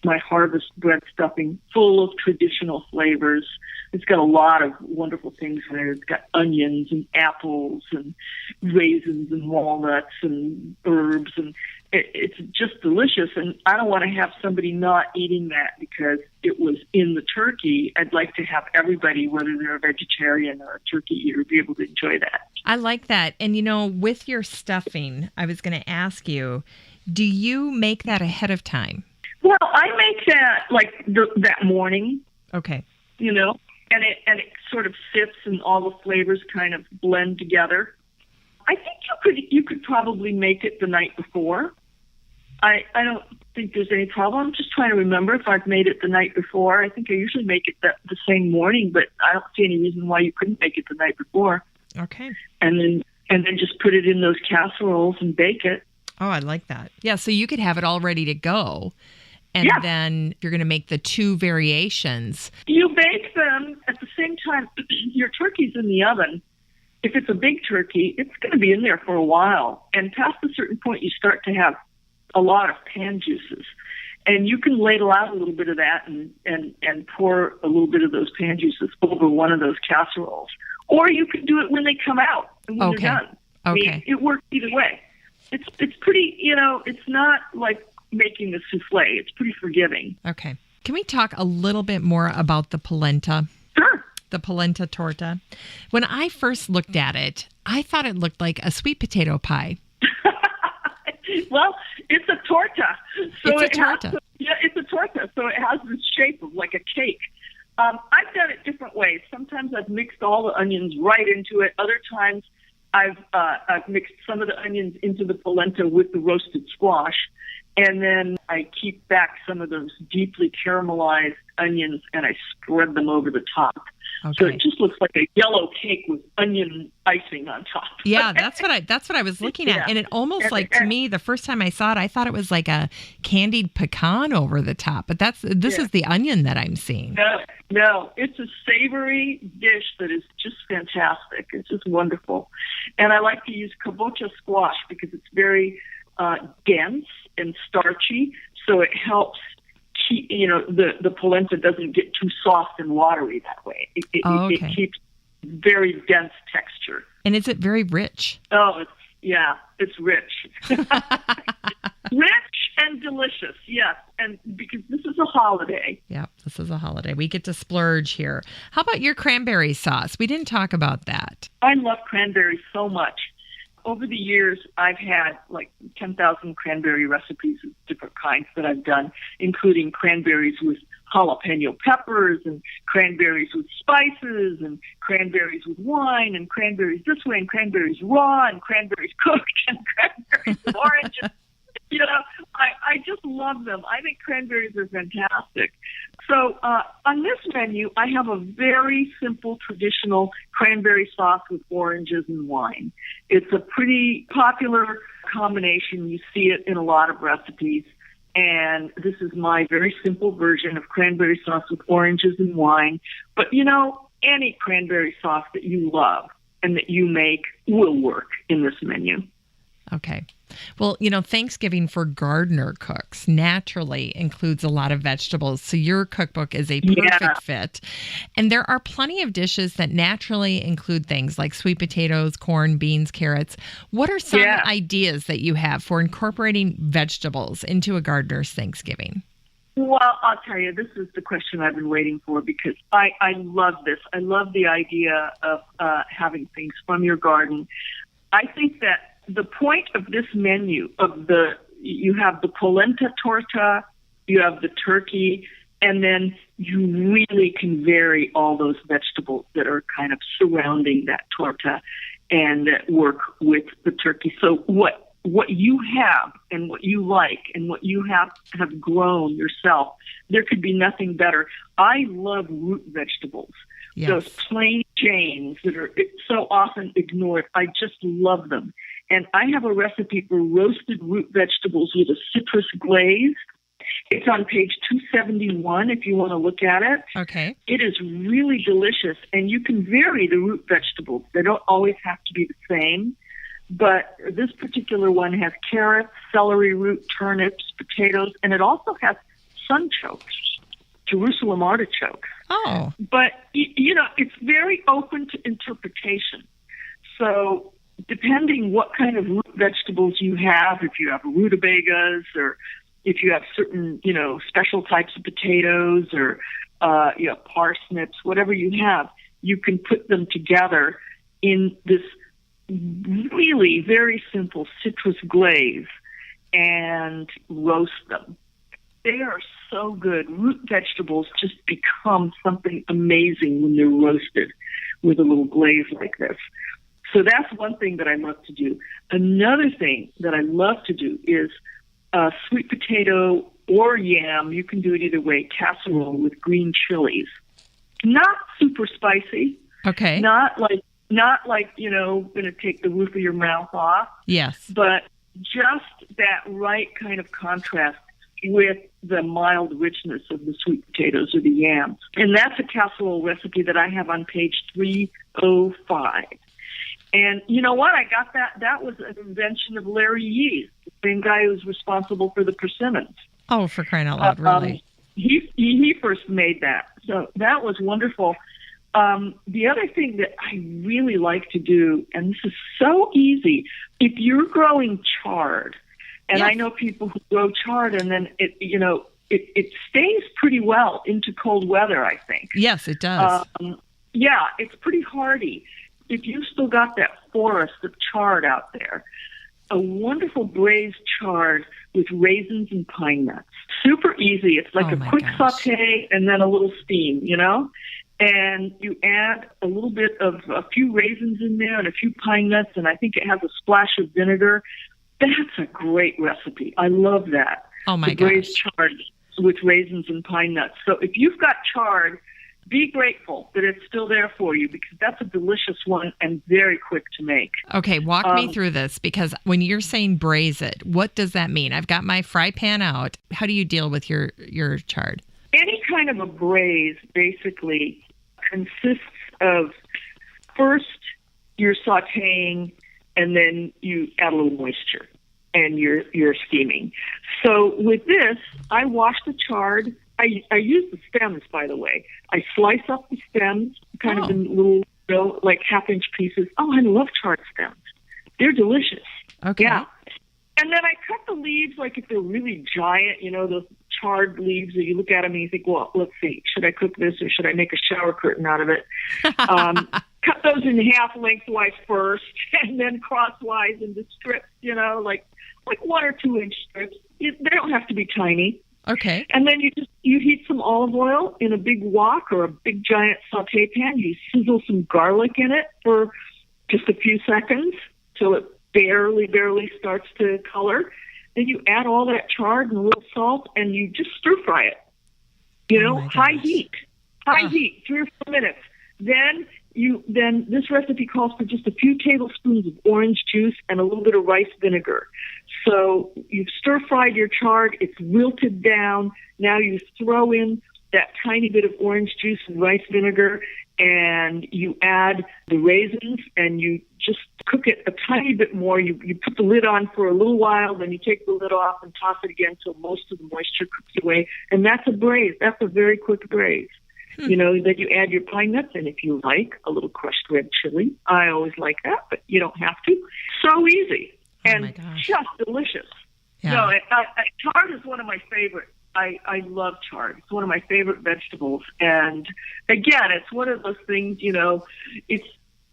my harvest bread stuffing, full of traditional flavors. It's got a lot of wonderful things in it. It's got onions and apples and raisins and walnuts and herbs, and it's just delicious. And I don't want to have somebody not eating that because it was in the turkey. I'd like to have everybody, whether they're a vegetarian or a turkey eater, be able to enjoy that. I like that. And, with your stuffing, I was going to ask you, do you make that ahead of time? Well, I make that that morning. Okay. And it sort of sits and all the flavors kind of blend together. I think you could probably make it the night before. I don't think there's any problem. I'm just trying to remember if I've made it the night before. I think I usually make it the same morning, but I don't see any reason why you couldn't make it the night before. Okay. And then just put it in those casseroles and bake it. Oh, I like that. Yeah, so you could have it all ready to go. And then you're going to make the two variations. You bake them at the same time. Your turkey's in the oven. If it's a big turkey, it's going to be in there for a while. And past a certain point, you start to have a lot of pan juices. And you can ladle out a little bit of that and pour a little bit of those pan juices over one of those casseroles. Or you can do it when they come out and when they're done. Okay. I mean, it works either way. It's pretty, it's not like making a souffle. It's pretty forgiving. Okay. Can we talk a little bit more about the polenta? Sure. The polenta torta. When I first looked at it, I thought it looked like a sweet potato pie. Well, it's a torta. So it's a torta. It's a torta. So it has this shape of like a cake. I've done it different ways. Sometimes I've mixed all the onions right into it. Other times I've mixed some of the onions into the polenta with the roasted squash. And then I keep back some of those deeply caramelized onions and I spread them over the top. Okay. So it just looks like a yellow cake with onion icing on top. Yeah, that's what I was looking at. Yeah. And it almost to me, the first time I saw it, I thought it was like a candied pecan over the top. But this is the onion that I'm seeing. No, it's a savory dish that is just fantastic. It's just wonderful. And I like to use kabocha squash because it's very dense and starchy, so it helps keep, the polenta doesn't get too soft and watery that way. It keeps very dense texture. And is it very rich? Oh, it's rich. Rich and delicious, yes. And because this is a holiday. Yeah, this is a holiday. We get to splurge here. How about your cranberry sauce? We didn't talk about that. I love cranberry so much. Over the years, I've had like 10,000 cranberry recipes of different kinds that I've done, including cranberries with jalapeno peppers and cranberries with spices and cranberries with wine and cranberries this way and cranberries raw and cranberries cooked and cranberries with oranges. I just love them. I think cranberries are fantastic. So on this menu, I have a very simple traditional cranberry sauce with oranges and wine. It's a pretty popular combination. You see it in a lot of recipes. And this is my very simple version of cranberry sauce with oranges and wine. But, any cranberry sauce that you love and that you make will work in this menu. Okay. Well, Thanksgiving for gardener cooks naturally includes a lot of vegetables. So your cookbook is a perfect fit. And there are plenty of dishes that naturally include things like sweet potatoes, corn, beans, carrots. What are some ideas that you have for incorporating vegetables into a gardener's Thanksgiving? Well, I'll tell you, this is the question I've been waiting for because I love this. I love the idea of having things from your garden. I think that the point of this menu you have the polenta torta, you have the turkey, and then you really can vary all those vegetables that are kind of surrounding that torta and work with the turkey. So what what you have and what you like and what you have grown yourself, there could be nothing better. I love root vegetables. Yes. Those plain Janes that are so often ignored. I just love them. And I have a recipe for roasted root vegetables with a citrus glaze. It's on page 271 if you want to look at it. Okay. It is really delicious, and you can vary the root vegetables. They don't always have to be the same, but this particular one has carrots, celery root, turnips, potatoes, and it also has sunchokes, Jerusalem artichokes. Oh. But, it's very open to interpretation. So depending what kind of root vegetables you have, if you have rutabagas or if you have certain, special types of potatoes or, parsnips, whatever you have, you can put them together in this really very simple citrus glaze and roast them. They are so good. Root vegetables just become something amazing when they're roasted with a little glaze like this. So that's one thing that I love to do. Another thing that I love to do is sweet potato or yam. You can do it either way, casserole with green chilies. Not super spicy. Okay. Not like going to take the roof of your mouth off. Yes. But just that right kind of contrast with the mild richness of the sweet potatoes or the yams. And that's a casserole recipe that I have on page 305. And you know what? I got that. That was an invention of Larry Yee's, the same guy who's responsible for the persimmons. Oh, for crying out loud, really? He first made that. So that was wonderful. The other thing that I really like to do, and this is so easy, if you're growing chard, and yes. I know people who grow chard and then it stays pretty well into cold weather, I think. Yes, it does. Yeah, it's pretty hardy. If you still got that forest of chard out there, a wonderful braised chard with raisins and pine nuts. Super easy. It's like a quick saute and then a little steam, And you add a little bit of a few raisins in there and a few pine nuts, and I think it has a splash of vinegar. That's a great recipe. I love that. Oh, my gosh. The braised chard with raisins and pine nuts. So if you've got chard, be grateful that it's still there for you because that's a delicious one and very quick to make. Okay, walk me through this because when you're saying braise it, what does that mean? I've got my fry pan out. How do you deal with your chard? Any kind of a braise basically consists of first you're sautéing and then you add a little moisture and you're steaming. So with this, I wash the chard. I use the stems, by the way. I slice up the stems kind of in little, like half-inch pieces. Oh, I love chard stems. They're delicious. Okay. Yeah. And then I cut the leaves like if they're really giant, those chard leaves that you look at them and you think, well, let's see, should I cook this or should I make a shower curtain out of it? Cut those in half lengthwise first and then crosswise into strips, like 1 or 2 inch strips. They don't have to be tiny. Okay. And then you heat some olive oil in a big wok or a big giant saute pan. You sizzle some garlic in it for just a few seconds till it barely starts to color. Then you add all that chard and a little salt, and you just stir fry it. High heat, 3 or 4 minutes. Then this recipe calls for just a few tablespoons of orange juice and a little bit of rice vinegar. So you've stir fried your chard, it's wilted down. Now you throw in that tiny bit of orange juice and rice vinegar, and you add the raisins, and you just cook it a tiny bit more. You put the lid on for a little while, then you take the lid off and toss it again till most of the moisture cooks away. And that's a braise. That's a very quick braise. Then you add your pine nuts, and if you like, a little crushed red chili. I always like that, but you don't have to. So easy and just delicious. Yeah. Chard is one of my favorite. I love chard. It's one of my favorite vegetables. And again, it's one of those things,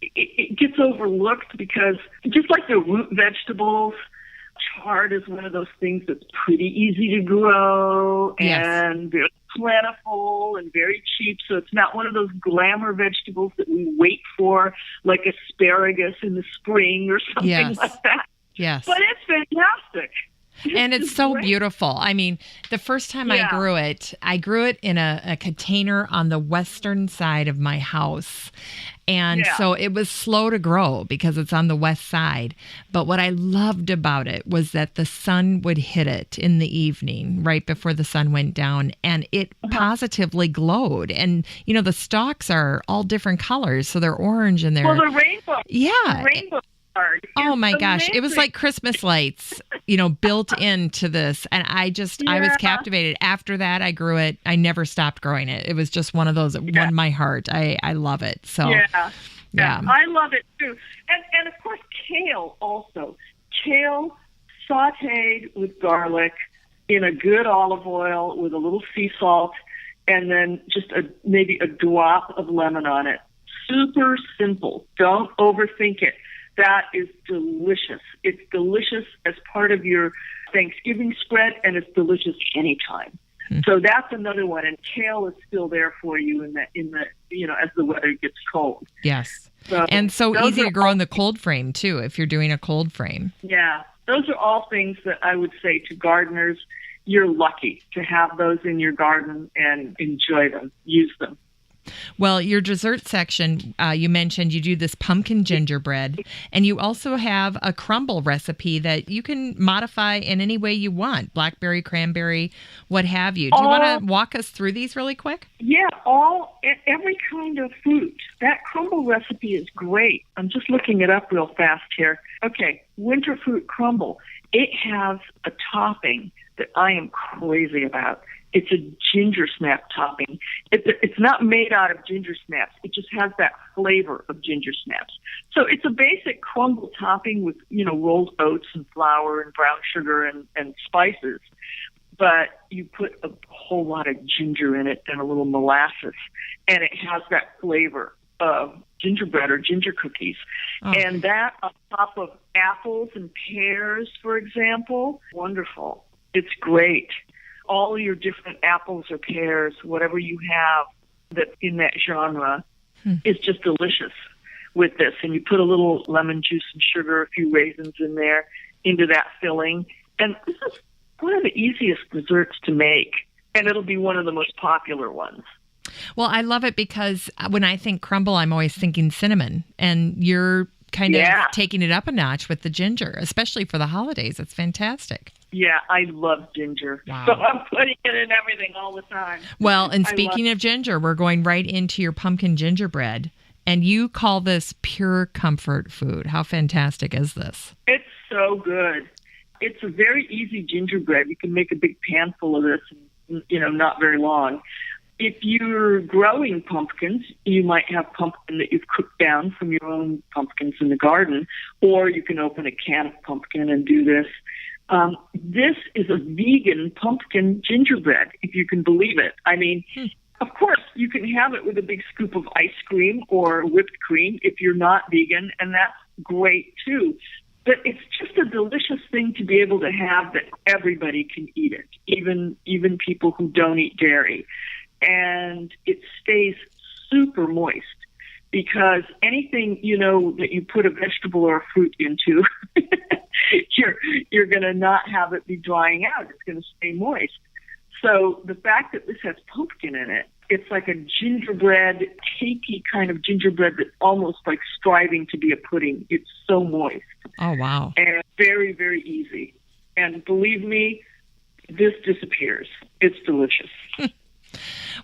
it gets overlooked because just like the root vegetables, chard is one of those things that's pretty easy to grow and very plentiful and very cheap. So it's not one of those glamour vegetables that we wait for, like asparagus in the spring or something like that. Yes. But it's fantastic. And it's so beautiful. I mean, the first time I grew it in a container on the western side of my house. And so it was slow to grow because it's on the west side. But what I loved about it was that the sun would hit it in the evening, right before the sun went down, and it positively glowed. And, the stalks are all different colors, so they're orange and they're... Well, the rainbow. Yeah. The rainbow card. Oh, my gosh. It was like Christmas lights, built into this. And I was captivated. After that, I grew it. I never stopped growing it. It was just one of those that won my heart. I love it. So, yeah. I love it too. And of course, kale also. Kale sauteed with garlic in a good olive oil with a little sea salt and then just maybe a drop of lemon on it. Super simple. Don't overthink it. That is delicious. It's delicious as part of your Thanksgiving spread, and it's delicious anytime. So that's another one. And kale is still there for you in the as the weather gets cold. Yes. And so easy to grow in the cold frame too, if you're doing a cold frame. Yeah. Those are all things that I would say to gardeners, you're lucky to have those in your garden and enjoy them, use them. Well, your dessert section, you mentioned you do this pumpkin gingerbread, and you also have a crumble recipe that you can modify in any way you want, blackberry, cranberry, what have you. Do you want to walk us through these really quick? Yeah, every kind of fruit. That crumble recipe is great. I'm just looking it up real fast here. Okay, winter fruit crumble. It has a topping that I am crazy about. It's a ginger snap topping. It's not made out of ginger snaps. It just has that flavor of ginger snaps. So it's a basic crumble topping with, rolled oats and flour and brown sugar and spices. But you put a whole lot of ginger in it and a little molasses. And it has that flavor of gingerbread or ginger cookies. Oh. And that on top of apples and pears, for example, wonderful. It's great. All your different apples or pears, whatever you have that's in that genre, is just delicious with this. And you put a little lemon juice and sugar, a few raisins in there into that filling. And this is one of the easiest desserts to make. And it'll be one of the most popular ones. Well, I love it because when I think crumble, I'm always thinking cinnamon. And you're kind of taking it up a notch with the ginger, especially for the holidays. It's fantastic. Yeah, I love ginger. Wow. So I'm putting it in everything all the time. Well, and speaking of ginger, we're going right into your pumpkin gingerbread. And you call this pure comfort food. How fantastic is this? It's so good. It's a very easy gingerbread. You can make a big pan full of this in, not very long. If you're growing pumpkins, you might have pumpkin that you've cooked down from your own pumpkins in the garden, or you can open a can of pumpkin and do this. This is a vegan pumpkin gingerbread, if you can believe it. I mean, of course, you can have it with a big scoop of ice cream or whipped cream if you're not vegan, and that's great too. But it's just a delicious thing to be able to have that everybody can eat it, even people who don't eat dairy. And it stays super moist because anything, that you put a vegetable or a fruit into, you're going to not have it be drying out. It's going to stay moist. So the fact that this has pumpkin in it, it's like a gingerbread, cakey kind of gingerbread that's almost like striving to be a pudding. It's so moist. Oh, wow. And very, very easy. And believe me, this disappears. It's delicious.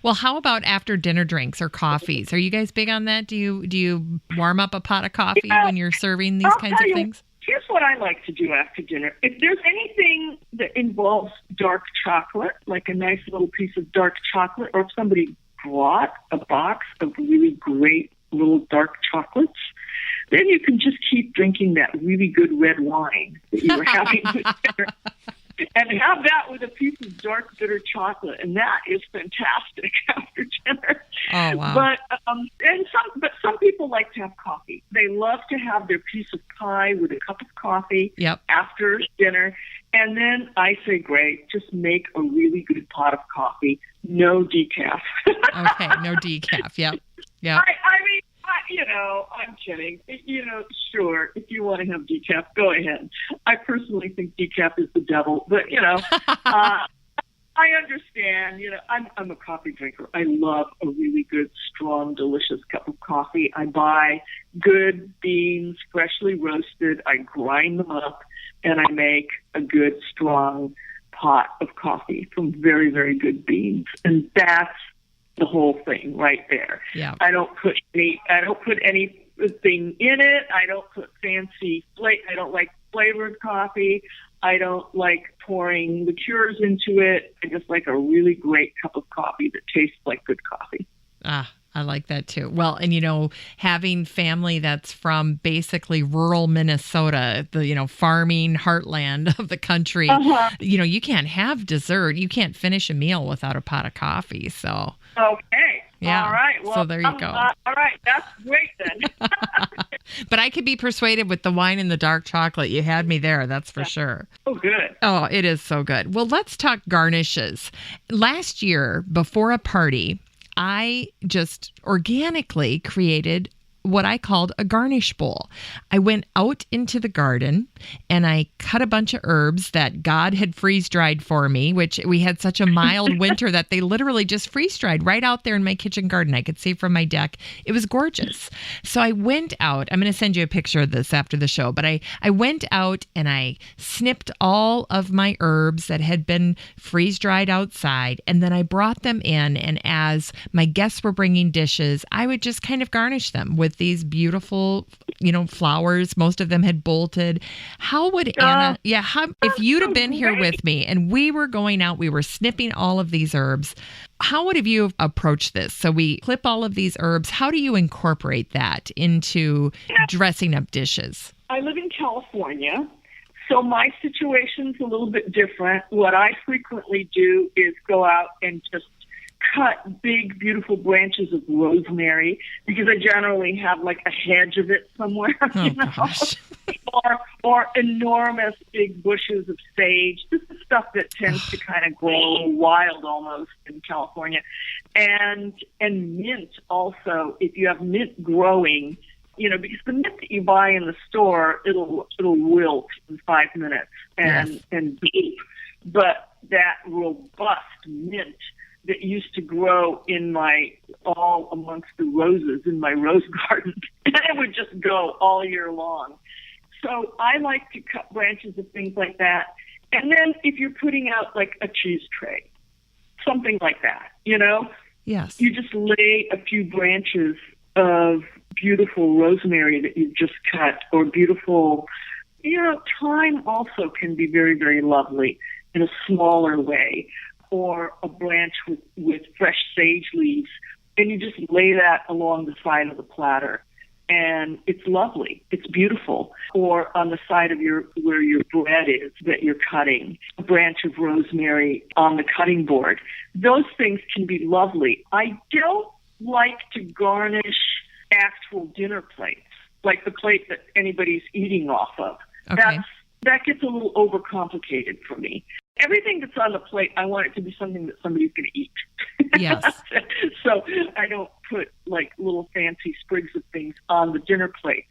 Well, how about after dinner drinks or coffees? Are you guys big on that? Do you warm up a pot of coffee when you're serving these kinds of things? Here's what I like to do after dinner. If there's anything that involves dark chocolate, like a nice little piece of dark chocolate, or if somebody brought a box of really great little dark chocolates, then you can just keep drinking that really good red wine that you were having with dinner. And have that with a piece of dark bitter chocolate, and that is fantastic after dinner. Oh wow! But some people like to have coffee. They love to have their piece of pie with a cup of coffee after dinner, and then I say, great, just make a really good pot of coffee, no decaf. Okay, no decaf. Yep. I mean, no, I'm kidding. Sure, if you want to have decaf, go ahead. I personally think decaf is the devil, but I understand. I'm a coffee drinker. I love a really good, strong, delicious cup of coffee. I buy good beans, freshly roasted. I grind them up, and I make a good, strong pot of coffee from very, very good beans. And that's the whole thing right there. Yeah. I don't put anything in it. I don't put fancy I don't like flavored coffee. I don't like pouring liqueurs into it. I just like a really great cup of coffee that tastes like good coffee. I like that too. Well, and having family that's from basically rural Minnesota, the farming heartland of the country, you can't have dessert. You can't finish a meal without a pot of coffee. So okay. Yeah. All right. Well, so there you go. All right. That's great then. But I could be persuaded with the wine and the dark chocolate. You had me there. That's for sure. Oh, good. Oh, it is so good. Well, let's talk garnishes. Last year, before a party, I just organically created what I called a garnish bowl. I went out into the garden and I cut a bunch of herbs that God had freeze-dried for me, which we had such a mild winter that they literally just freeze-dried right out there in my kitchen garden. I could see from my deck. It was gorgeous. So I went out. I'm going to send you a picture of this after the show, but I went out and I snipped all of my herbs that had been freeze-dried outside, and then I brought them in, and as my guests were bringing dishes, I would just kind of garnish them with these beautiful, flowers. Most of them had bolted. How would Anna, if you'd have been here with me and we were going out, we were snipping all of these herbs, how would you have approached this? So we clip all of these herbs. How do you incorporate that into dressing up dishes? I live in California, so my situation's a little bit different. What I frequently do is go out and just cut big, beautiful branches of rosemary, because I generally have like a hedge of it somewhere, Gosh. or enormous big bushes of sage. This is stuff that tends to kind of grow wild almost in California. And mint also, if you have mint growing, because the mint that you buy in the store, it'll wilt in 5 minutes and beep. But that robust mint that used to grow all amongst the roses in my rose garden, and it would just go all year long. So I like to cut branches of things like that. And then if you're putting out like a cheese tray, something like that, Yes. You just lay a few branches of beautiful rosemary that you've just cut, or beautiful, thyme also can be very, very lovely in a smaller way, or a branch with fresh sage leaves, and you just lay that along the side of the platter. And it's lovely. It's beautiful. Or on the side of where your bread is that you're cutting, a branch of rosemary on the cutting board. Those things can be lovely. I don't like to garnish actual dinner plates, like the plate that anybody's eating off of. Okay. That gets a little overcomplicated for me. Everything that's on the plate, I want it to be something that somebody's going to eat. Yes. So I don't put like little fancy sprigs of things on the dinner plates.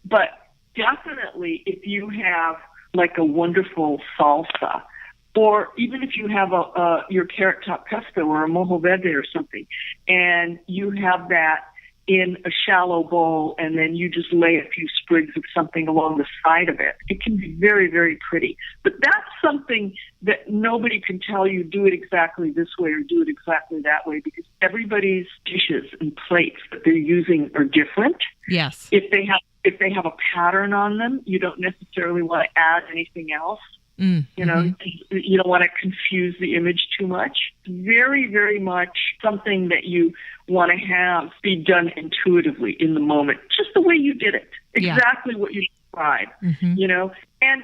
But definitely if you have like a wonderful salsa, or even if you have your carrot top pesto or a mojo verde or something, and you have that in a shallow bowl, and then you just lay a few sprigs of something along the side of it, it can be very, very pretty. But that's something that nobody can tell you, do it exactly this way or do it exactly that way, because everybody's dishes and plates that they're using are different. Yes. If they have a pattern on them, you don't necessarily want to add anything else. You don't want to confuse the image too much. Very, very much something that you want to have be done intuitively in the moment, just the way you did it, exactly what you described, and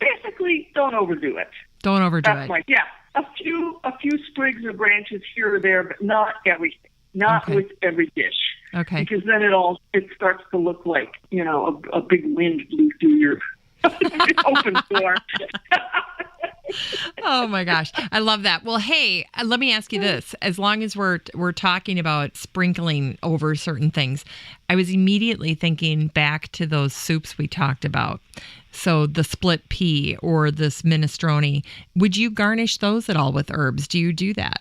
basically don't overdo it. Don't overdo That's it. A few sprigs or branches here or there, but not everything. Not with every dish. Okay. Because then it starts to look like, a big wind blew through your open door. Oh my gosh. I love that. Well, hey, let me ask you this. As long as we're talking about sprinkling over certain things, I was immediately thinking back to those soups we talked about. So the split pea or this minestrone, would you garnish those at all with herbs? Do you do that?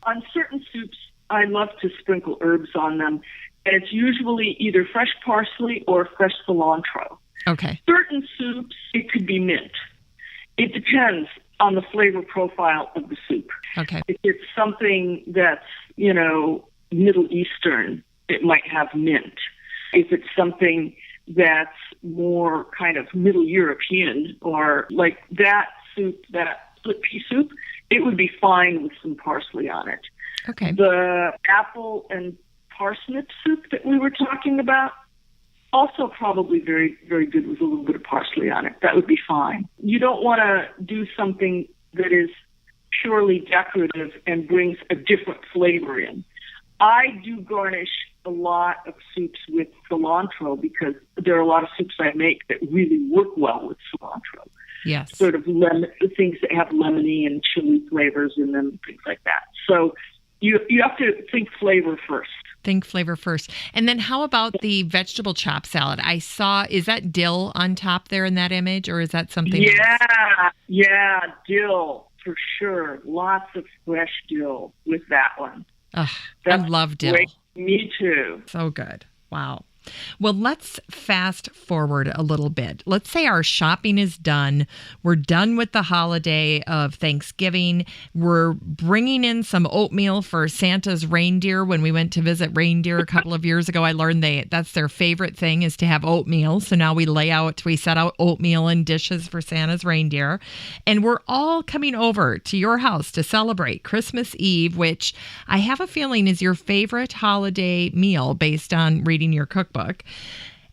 On certain soups, I love to sprinkle herbs on them. And it's usually either fresh parsley or fresh cilantro. Okay. Certain soups, it could be mint. It depends on the flavor profile of the soup. Okay. If it's something that's, Middle Eastern, it might have mint. If it's something that's more kind of Middle European or like that soup, that split pea soup, it would be fine with some parsley on it. Okay. The apple and parsnip soup that we were talking about, also probably very, very good with a little bit of parsley on it. That would be fine. You don't want to do something that is purely decorative and brings a different flavor in. I do garnish a lot of soups with cilantro because there are a lot of soups I make that really work well with cilantro. Yes. Sort of things that have lemony and chili flavors in them, things like that. So you have to think flavor first. Think flavor first. And then how about the vegetable chop salad? I saw, is that dill on top there in that image, or is that something else? Yeah, dill, for sure. Lots of fresh dill with that one. I love dill. Great. Me too. So good. Wow. Well, let's fast forward a little bit. Let's say our shopping is done. We're done with the holiday of Thanksgiving. We're bringing in some oatmeal for Santa's reindeer. When we went to visit reindeer a couple of years ago, I learned that's their favorite thing is to have oatmeal. So now we set out oatmeal and dishes for Santa's reindeer. And we're all coming over to your house to celebrate Christmas Eve, which I have a feeling is your favorite holiday meal based on reading your cookbook.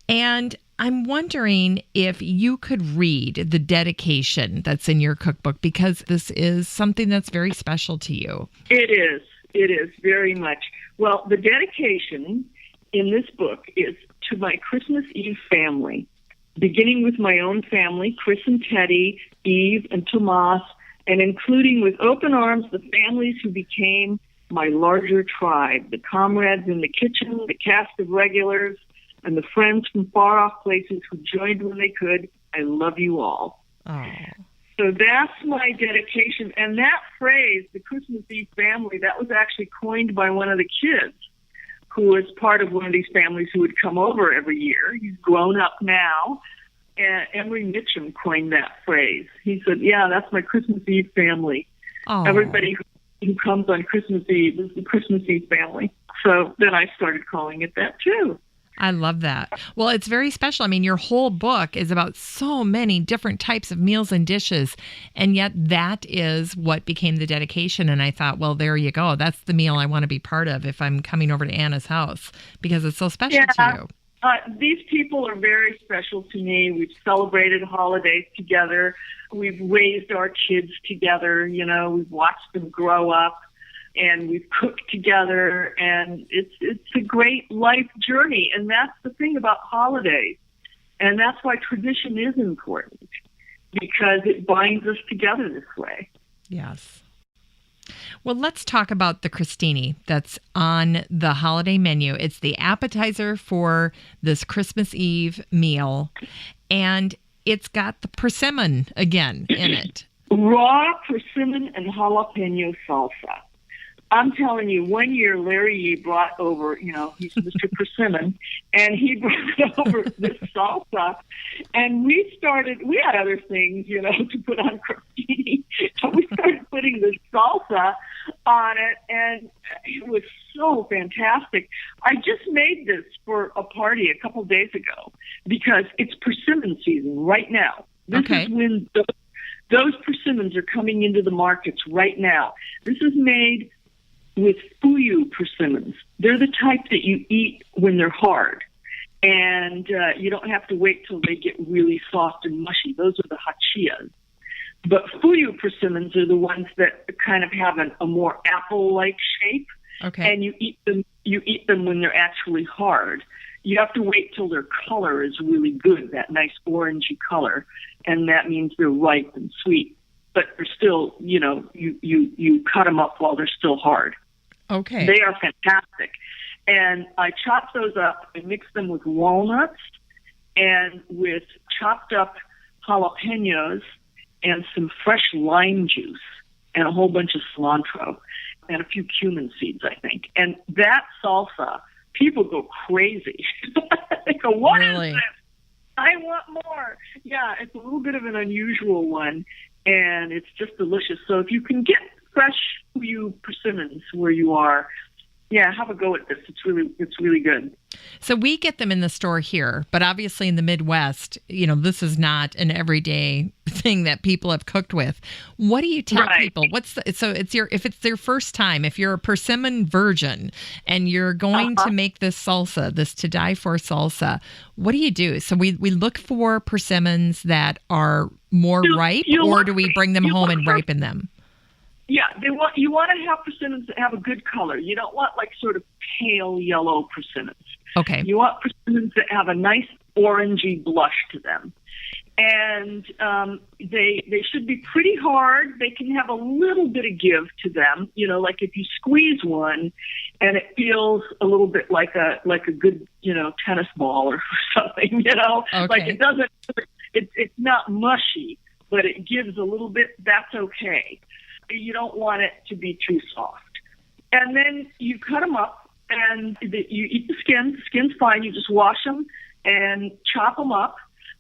And I'm wondering if you could read the dedication that's in your cookbook, because this is something that's very special to you. It is. It is very much. Well, the dedication in this book is to my Christmas Eve family, beginning with my own family, Chris and Teddy, Eve and Tomas, and including with open arms the families who became my larger tribe, the comrades in the kitchen, the cast of regulars, and the friends from far-off places who joined when they could. I love you all. Oh. So that's my dedication. And that phrase, the Christmas Eve family, that was actually coined by one of the kids who was part of one of these families who would come over every year. He's grown up now. And Emery Mitchum coined that phrase. He said, yeah, that's my Christmas Eve family. Oh. Everybody who comes on Christmas Eve is the Christmas Eve family. So then I started calling it that too. I love that. Well, it's very special. I mean, your whole book is about so many different types of meals and dishes, and yet that is what became the dedication. And I thought, well, there you go. That's the meal I want to be part of if I'm coming over to Anna's house, because it's so special to you. These people are very special to me. We've celebrated holidays together. We've raised our kids together. We've watched them grow up. And we've cooked together, and it's a great life journey. And that's the thing about holidays. And that's why tradition is important, because it binds us together this way. Yes. Well, let's talk about the crostini that's on the holiday menu. It's the appetizer for this Christmas Eve meal, and it's got the persimmon again in it. Raw persimmon and jalapeno salsa. I'm telling you, one year Larry Yee brought over, he's Mr. Persimmon, and he brought over this salsa, and we had other things, to put on crostini. So we started putting this salsa on it, and it was so fantastic. I just made this for a party a couple days ago because it's persimmon season right now. This is when those persimmons are coming into the markets right now. This is made with fuyu persimmons. They're the type that you eat when they're hard, and you don't have to wait till they get really soft and mushy. Those are the hachiyas. But fuyu persimmons are the ones that kind of have a more apple-like shape, and you eat them when they're actually hard. You have to wait till their color is really good, that nice orangey color, and that means they're ripe and sweet. but they're still, you cut them up while they're still hard. Okay. They are fantastic. And I chop those up and mix them with walnuts and with chopped up jalapenos and some fresh lime juice and a whole bunch of cilantro and a few cumin seeds, I think. And that salsa, people go crazy. They go, what is this? I want more. Yeah, it's a little bit of an unusual one, and it's just delicious. So if you can get fresh persimmons where you are, have a go at this. It's really good. So we get them in the store here, but obviously in the Midwest, this is not an everyday thing that people have cooked with. What do you tell people? If it's their first time, if you're a persimmon virgin and you're going to make this salsa, this to die for salsa, what do you do? So we look for persimmons that are more ripe, or do we bring them home and ripen them? Yeah, you want to have persimmons that have a good color. You don't want like sort of pale yellow persimmons. Okay. You want persimmons that have a nice orangey blush to them. And they should be pretty hard. They can have a little bit of give to them. Like if you squeeze one and it feels a little bit like a good, tennis ball or something, Okay. Like it doesn't, it's not mushy, but it gives a little bit, that's okay. You don't want it to be too soft. And then you cut them up and you eat the skin. The skin's fine. You just wash them and chop them up.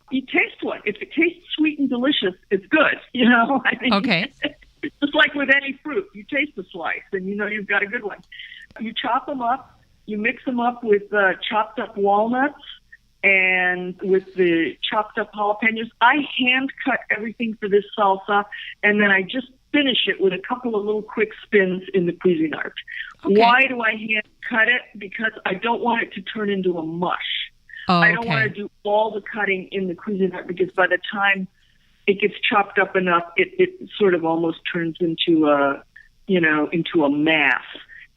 You taste one. If it tastes sweet and delicious, it's good. I mean, okay. Just like with any fruit, you taste the slice and you've got a good one. You chop them up. You mix them up with chopped up walnuts and with the chopped up jalapenos. I hand cut everything for this salsa, and then I just finish it with a couple of little quick spins in the Cuisinart. Okay. Why do I hand cut it? Because I don't want it to turn into a mush. I don't want to do all the cutting in the Cuisinart, because by the time it gets chopped up enough, it sort of almost turns into a mass.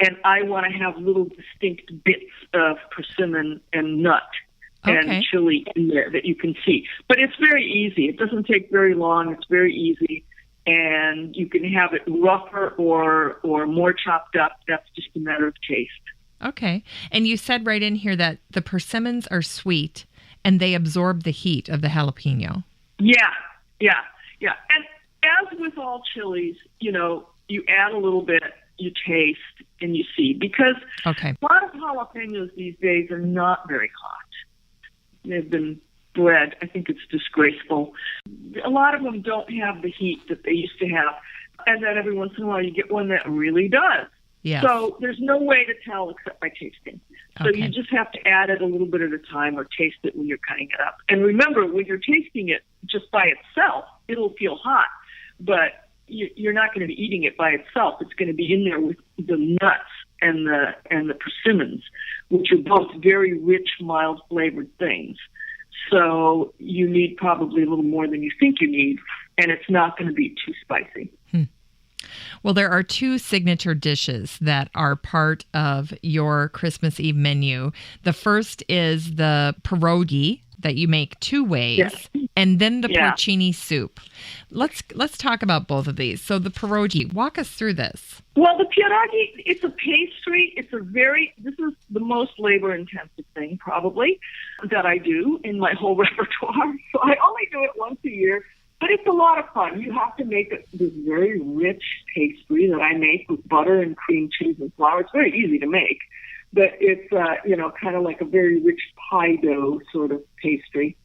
And I want to have little distinct bits of persimmon and nut and chili in there that you can see. But it's very easy. It doesn't take very long. It's very easy. And you can have it rougher or more chopped up. That's just a matter of taste. Okay. And you said right in here that the persimmons are sweet and they absorb the heat of the jalapeno. Yeah. And as with all chilies, you add a little bit, you taste, and you see. Because a lot of jalapenos these days are not very hot. They've been bred. I think it's disgraceful. A lot of them don't have the heat that they used to have. And then every once in a while you get one that really does. Yes. So there's no way to tell except by tasting. So you just have to add it a little bit at a time or taste it when you're cutting it up. And remember, when you're tasting it just by itself, it'll feel hot. But you're not going to be eating it by itself. It's going to be in there with the nuts and the persimmons, which are both very rich, mild flavored things. So you need probably a little more than you think you need, and it's not going to be too spicy. Well, there are two signature dishes that are part of your Christmas Eve menu. The first is the pierogi that you make two ways, and then the porcini soup. Let's talk about both of these. So the pierogi, walk us through this. Well, the pierogi, it's a pastry. This is the most labor-intensive thing probably that I do in my whole repertoire. So I only do it once a year, but it's a lot of fun. You have to make this very rich pastry that I make with butter and cream cheese and flour. It's very easy to make, but it's, kind of like a very rich pie dough sort of pastry,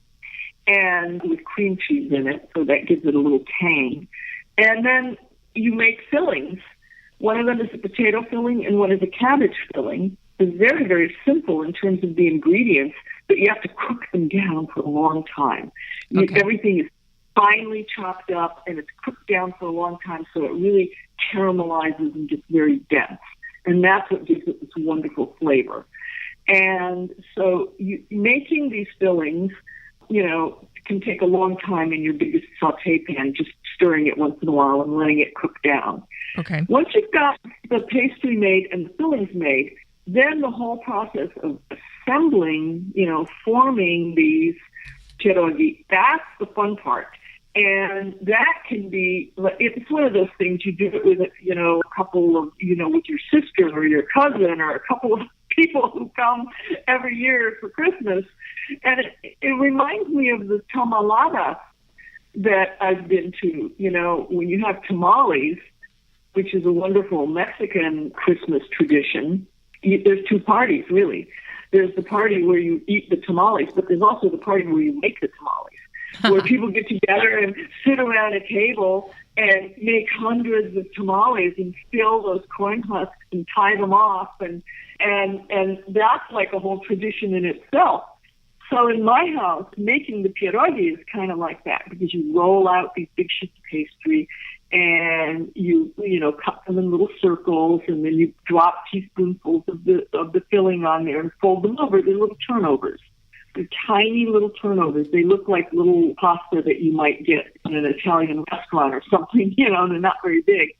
and with cream cheese in it, so that gives it a little tang. And then you make fillings. One of them is a potato filling and one is a cabbage filling. It's very, very simple in terms of the ingredients, but you have to cook them down for a long time. Everything is finely chopped up and it's cooked down for a long time, so it really caramelizes and gets very dense. And that's what gives it this wonderful flavor. And so making these fillings, can take a long time in your biggest saute pan, just stirring it once in a while and letting it cook down. Okay. Once you've got the pastry made and the fillings made, then the whole process of assembling, forming these pierogi, that's the fun part. And that can be, it's one of those things you do it with, a couple of, with your sister or your cousin or a couple of people who come every year for Christmas. And it reminds me of the tamalada that I've been to, when you have tamales, which is a wonderful Mexican Christmas tradition. There's two parties, really. There's the party where you eat the tamales, but there's also the party where you make the tamales, where people get together and sit around a table and make hundreds of tamales and fill those corn husks and tie them off. And that's like a whole tradition in itself. So in my house, making the pierogi is kind of like that, because you roll out these big sheets of pastry and you cut them in little circles, and then you drop teaspoonfuls of the filling on there and fold them over. They're little turnovers. They're tiny little turnovers. They look like little pasta that you might get in an Italian restaurant or something, they're not very big.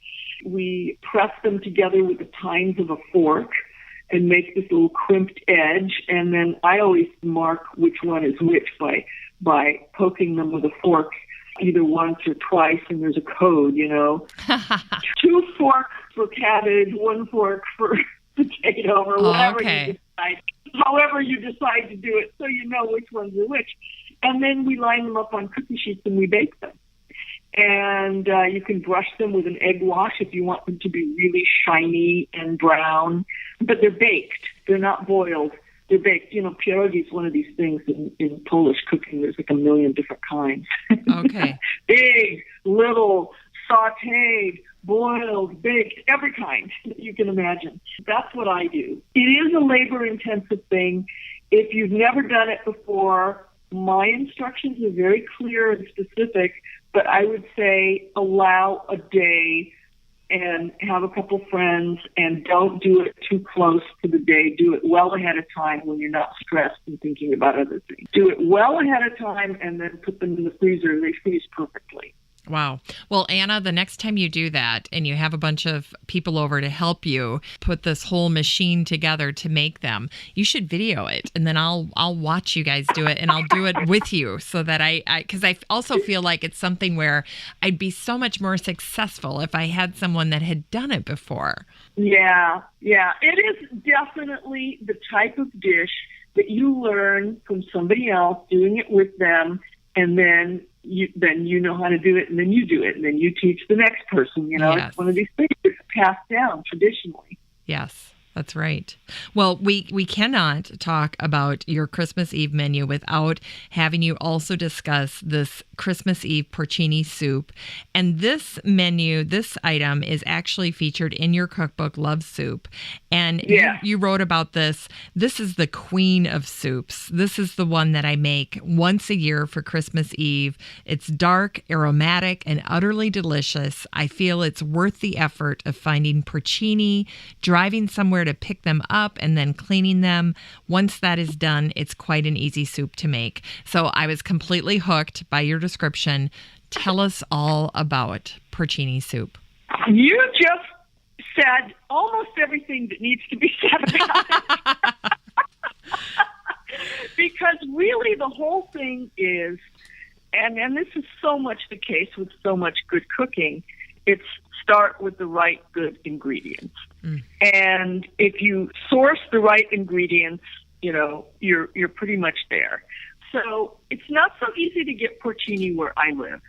We press them together with the tines of a fork and make this little crimped edge, and then I always mark which one is which by poking them with a fork either once or twice, and there's a code, 2 forks for cabbage, 1 fork for potato, or whatever you decide. However you decide to do it, so you know which ones are which. And then we line them up on cookie sheets and we bake them. And you can brush them with an egg wash if you want them to be really shiny and brown. But they're baked. They're not boiled. They're baked. Pierogi is one of these things in Polish cooking. There's like a million different kinds. Okay. Big, little, sautéed, boiled, baked, every kind that you can imagine. That's what I do. It is a labor-intensive thing. If you've never done it before, my instructions are very clear and specific, but I would say allow a day and have a couple friends, and don't do it too close to the day. Do it well ahead of time when you're not stressed and thinking about other things. Do it well ahead of time and then put them in the freezer. They freeze perfectly. Wow. Well, Anna, the next time you do that and you have a bunch of people over to help you put this whole machine together to make them, you should video it, and then I'll watch you guys do it, and I'll do it with you, so that because I also feel like it's something where I'd be so much more successful if I had someone that had done it before. Yeah. It is definitely the type of dish that you learn from somebody else doing it with them, and then you know how to do it, and then you do it, and then you teach the next person. Yes. It's one of these things that's passed down traditionally. Yes, that's right. Well, we cannot talk about your Christmas Eve menu without having you also discuss this Christmas Eve porcini soup. And this menu, this item, is actually featured in your cookbook, Love Soup. And you wrote about this. This is the queen of soups. This is the one that I make once a year for Christmas Eve. It's dark, aromatic, and utterly delicious. I feel it's worth the effort of finding porcini, driving somewhere to pick them up, and then cleaning them. Once that is done, it's quite an easy soup to make. So I was completely hooked by your description. Tell us all about porcini soup. You just said almost everything that needs to be said about it. Because really the whole thing is, and this is so much the case with so much good cooking, it's start with the right good ingredients. And if you source the right ingredients, you're pretty much there. So it's not so easy to get porcini where I live.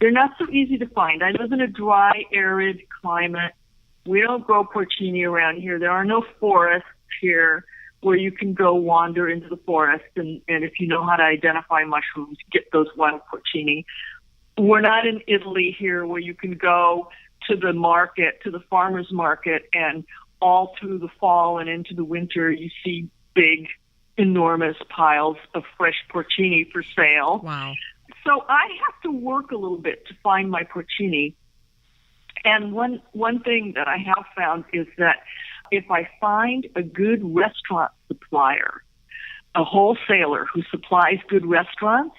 They're not so easy to find. I live in a dry, arid climate. We don't grow porcini around here. There are no forests here where you can go wander into the forest, and if you know how to identify mushrooms, get those wild porcini. We're not in Italy here where you can go to the market, to the farmer's market, and all through the fall and into the winter you see big, enormous piles of fresh porcini for sale. Wow. So I have to work a little bit to find my porcini. And one thing that I have found is that if I find a good restaurant supplier, a wholesaler who supplies good restaurants,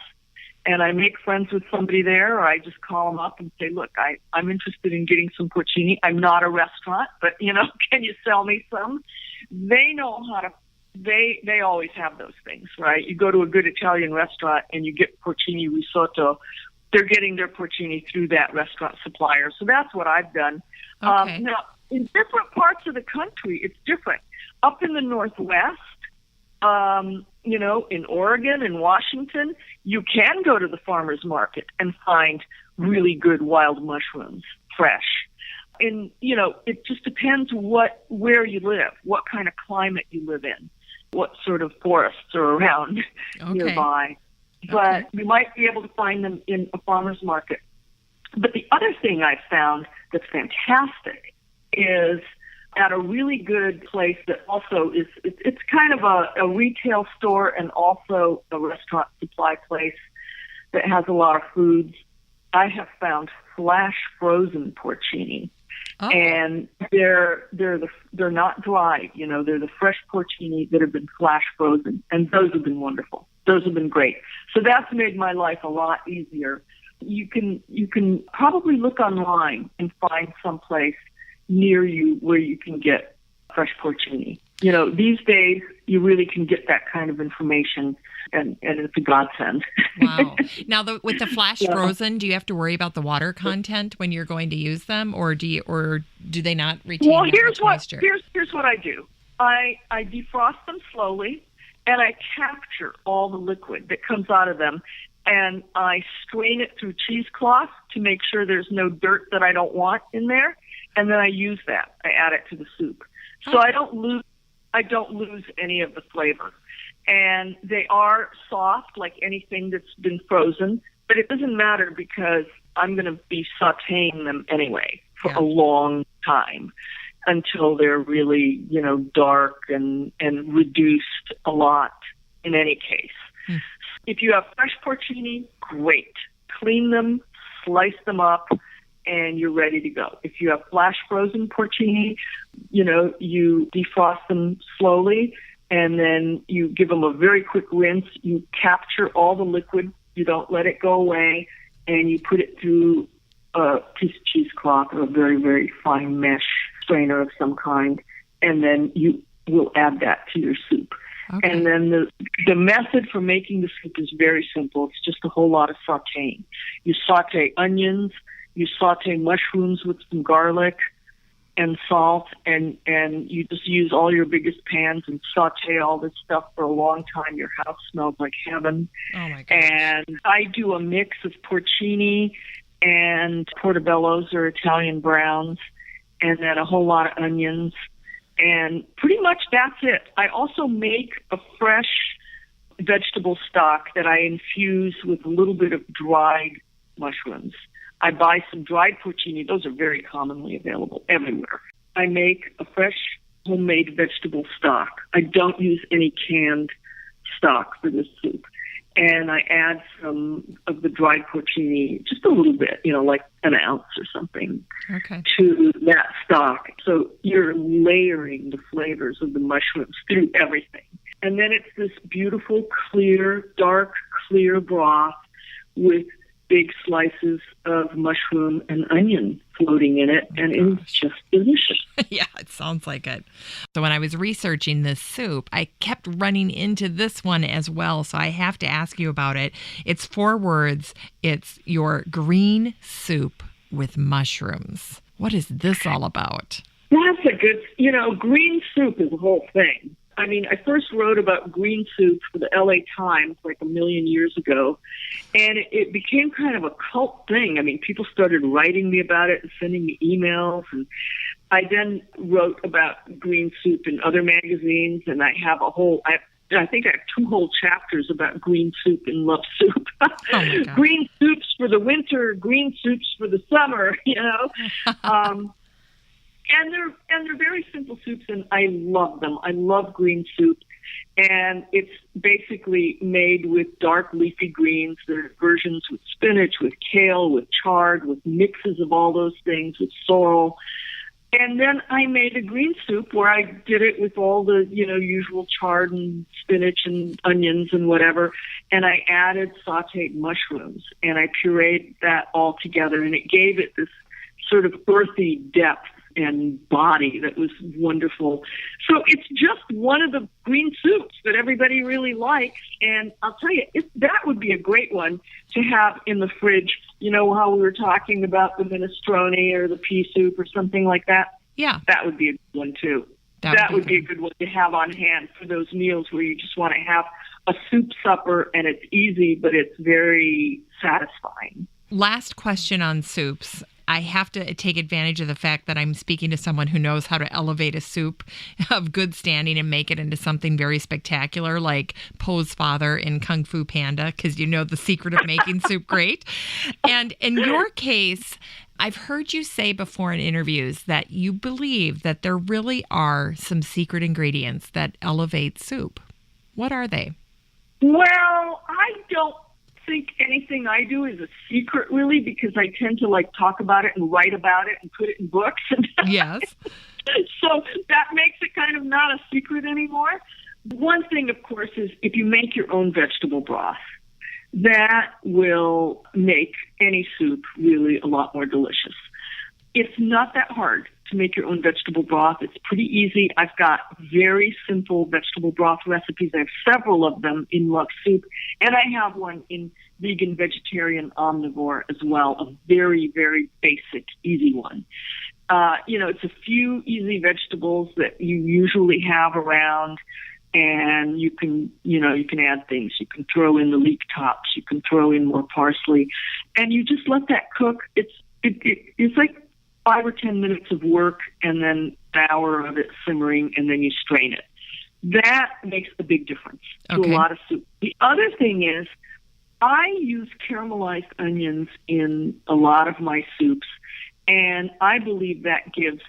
and I make friends with somebody there, or I just call them up and say, look, I'm interested in getting some porcini. I'm not a restaurant, but, can you sell me some? They know how to, they always have those things, right? You go to a good Italian restaurant and you get porcini risotto they're getting their porcini through that restaurant supplier. So that's what I've done. Okay. Now, in different parts of the country, it's different. Up in the Northwest, in Oregon and Washington, you can go to the farmer's market and find really good wild mushrooms, fresh. And, it just depends where you live, what kind of climate you live in, what sort of forests are around nearby. But you might be able to find them in a farmer's market. But the other thing I've found that's fantastic is at a really good place that also it's kind of a retail store and also a restaurant supply place that has a lot of foods. I have found flash frozen porcini. Oh. And they're not dried, they're the fresh porcini that have been flash frozen, and those have been wonderful. Those have been great. So that's made my life a lot easier. You can probably look online and find some place near you where you can get fresh porcini. These days you really can get that kind of information, and it's a godsend. Wow. Now, with the flash frozen, do you have to worry about the water content when you're going to use them, or do they not retain much moisture? Here's what I do. I defrost them slowly, and I capture all the liquid that comes out of them, and I strain it through cheesecloth to make sure there's no dirt that I don't want in there, and then I use that. I add it to the soup. So I don't lose any of the flavor. And they are soft like anything that's been frozen, but it doesn't matter because I'm going to be sautéing them anyway for a long time until they're really, dark and reduced a lot in any case. If you have fresh porcini, great. Clean them, slice them up, and you're ready to go. If you have flash frozen porcini, you defrost them slowly, and then you give them a very quick rinse. You capture all the liquid. You don't let it go away, and you put it through a piece of cheesecloth or a very, very fine mesh strainer of some kind, and then you will add that to your soup. Okay. And then the method for making the soup is very simple. It's just a whole lot of sautéing. You sauté onions, you sauté mushrooms with some garlic and salt, and you just use all your biggest pans and sauté all this stuff for a long time. Your house smells like heaven. Oh my gosh. And I do a mix of porcini and portobellos or Italian browns, and then a whole lot of onions. And pretty much that's it. I also make a fresh vegetable stock that I infuse with a little bit of dried mushrooms. I buy some dried porcini. Those are very commonly available everywhere. I make a fresh homemade vegetable stock. I don't use any canned stock for this soup. And I add some of the dried porcini, just a little bit, like an ounce or something, to that stock. So you're layering the flavors of the mushrooms through everything. And then it's this beautiful, dark, clear broth with big slices of mushroom and onion floating in it, and it's just delicious. Yeah, it sounds like it. So when I was researching this soup, I kept running into this one as well, so I have to ask you about it. It's 4 words. It's your green soup with mushrooms. What is this all about? That's a good, green soup is a whole thing. I mean, I first wrote about green soup for the LA Times like a million years ago, and it became kind of a cult thing. I mean, people started writing me about it and sending me emails, and I then wrote about green soup in other magazines, and I have I think I have 2 whole chapters about green soup and Love Soup. Oh green soups for the winter, green soups for the summer, And they're very simple soups, and I love them. I love green soup, and it's basically made with dark leafy greens. There are versions with spinach, with kale, with chard, with mixes of all those things, with sorrel. And then I made a green soup where I did it with all the, usual chard and spinach and onions and whatever, and I added sautéed mushrooms, and I pureed that all together, and it gave it this sort of earthy depth and body that was wonderful. So it's just one of the green soups that everybody really likes. And I'll tell you, that would be a great one to have in the fridge. You know how we were talking about the minestrone or the pea soup or something like that? Yeah. That would be a good one, too. That would be a good one to have on hand for those meals where you just want to have a soup supper and it's easy, but it's very satisfying. Last question on soups. I have to take advantage of the fact that I'm speaking to someone who knows how to elevate a soup of good standing and make it into something very spectacular, like Poe's father in Kung Fu Panda, because you know the secret of making soup great. And in your case, I've heard you say before in interviews that you believe that there really are some secret ingredients that elevate soup. What are they? Well, I don't think anything I do is a secret, really, because I tend to talk about it and write about it and put it in books. Yes. So that makes it kind of not a secret anymore. One thing, of course, is if you make your own vegetable broth, that will make any soup really a lot more delicious. It's not that hard to make your own vegetable broth. It's pretty easy. I've got very simple vegetable broth recipes. I have several of them in Love Soup, and I have one in Vegan Vegetarian Omnivore as well, a very, very basic, easy one. It's a few easy vegetables that you usually have around, and you can add things. You can throw in the leek tops. You can throw in more parsley, and you just let that cook. It's like 5 or 10 minutes of work and then an hour of it simmering, and then you strain it. That makes a big difference to a lot of soup. The other thing is I use caramelized onions in a lot of my soups, and I believe that gives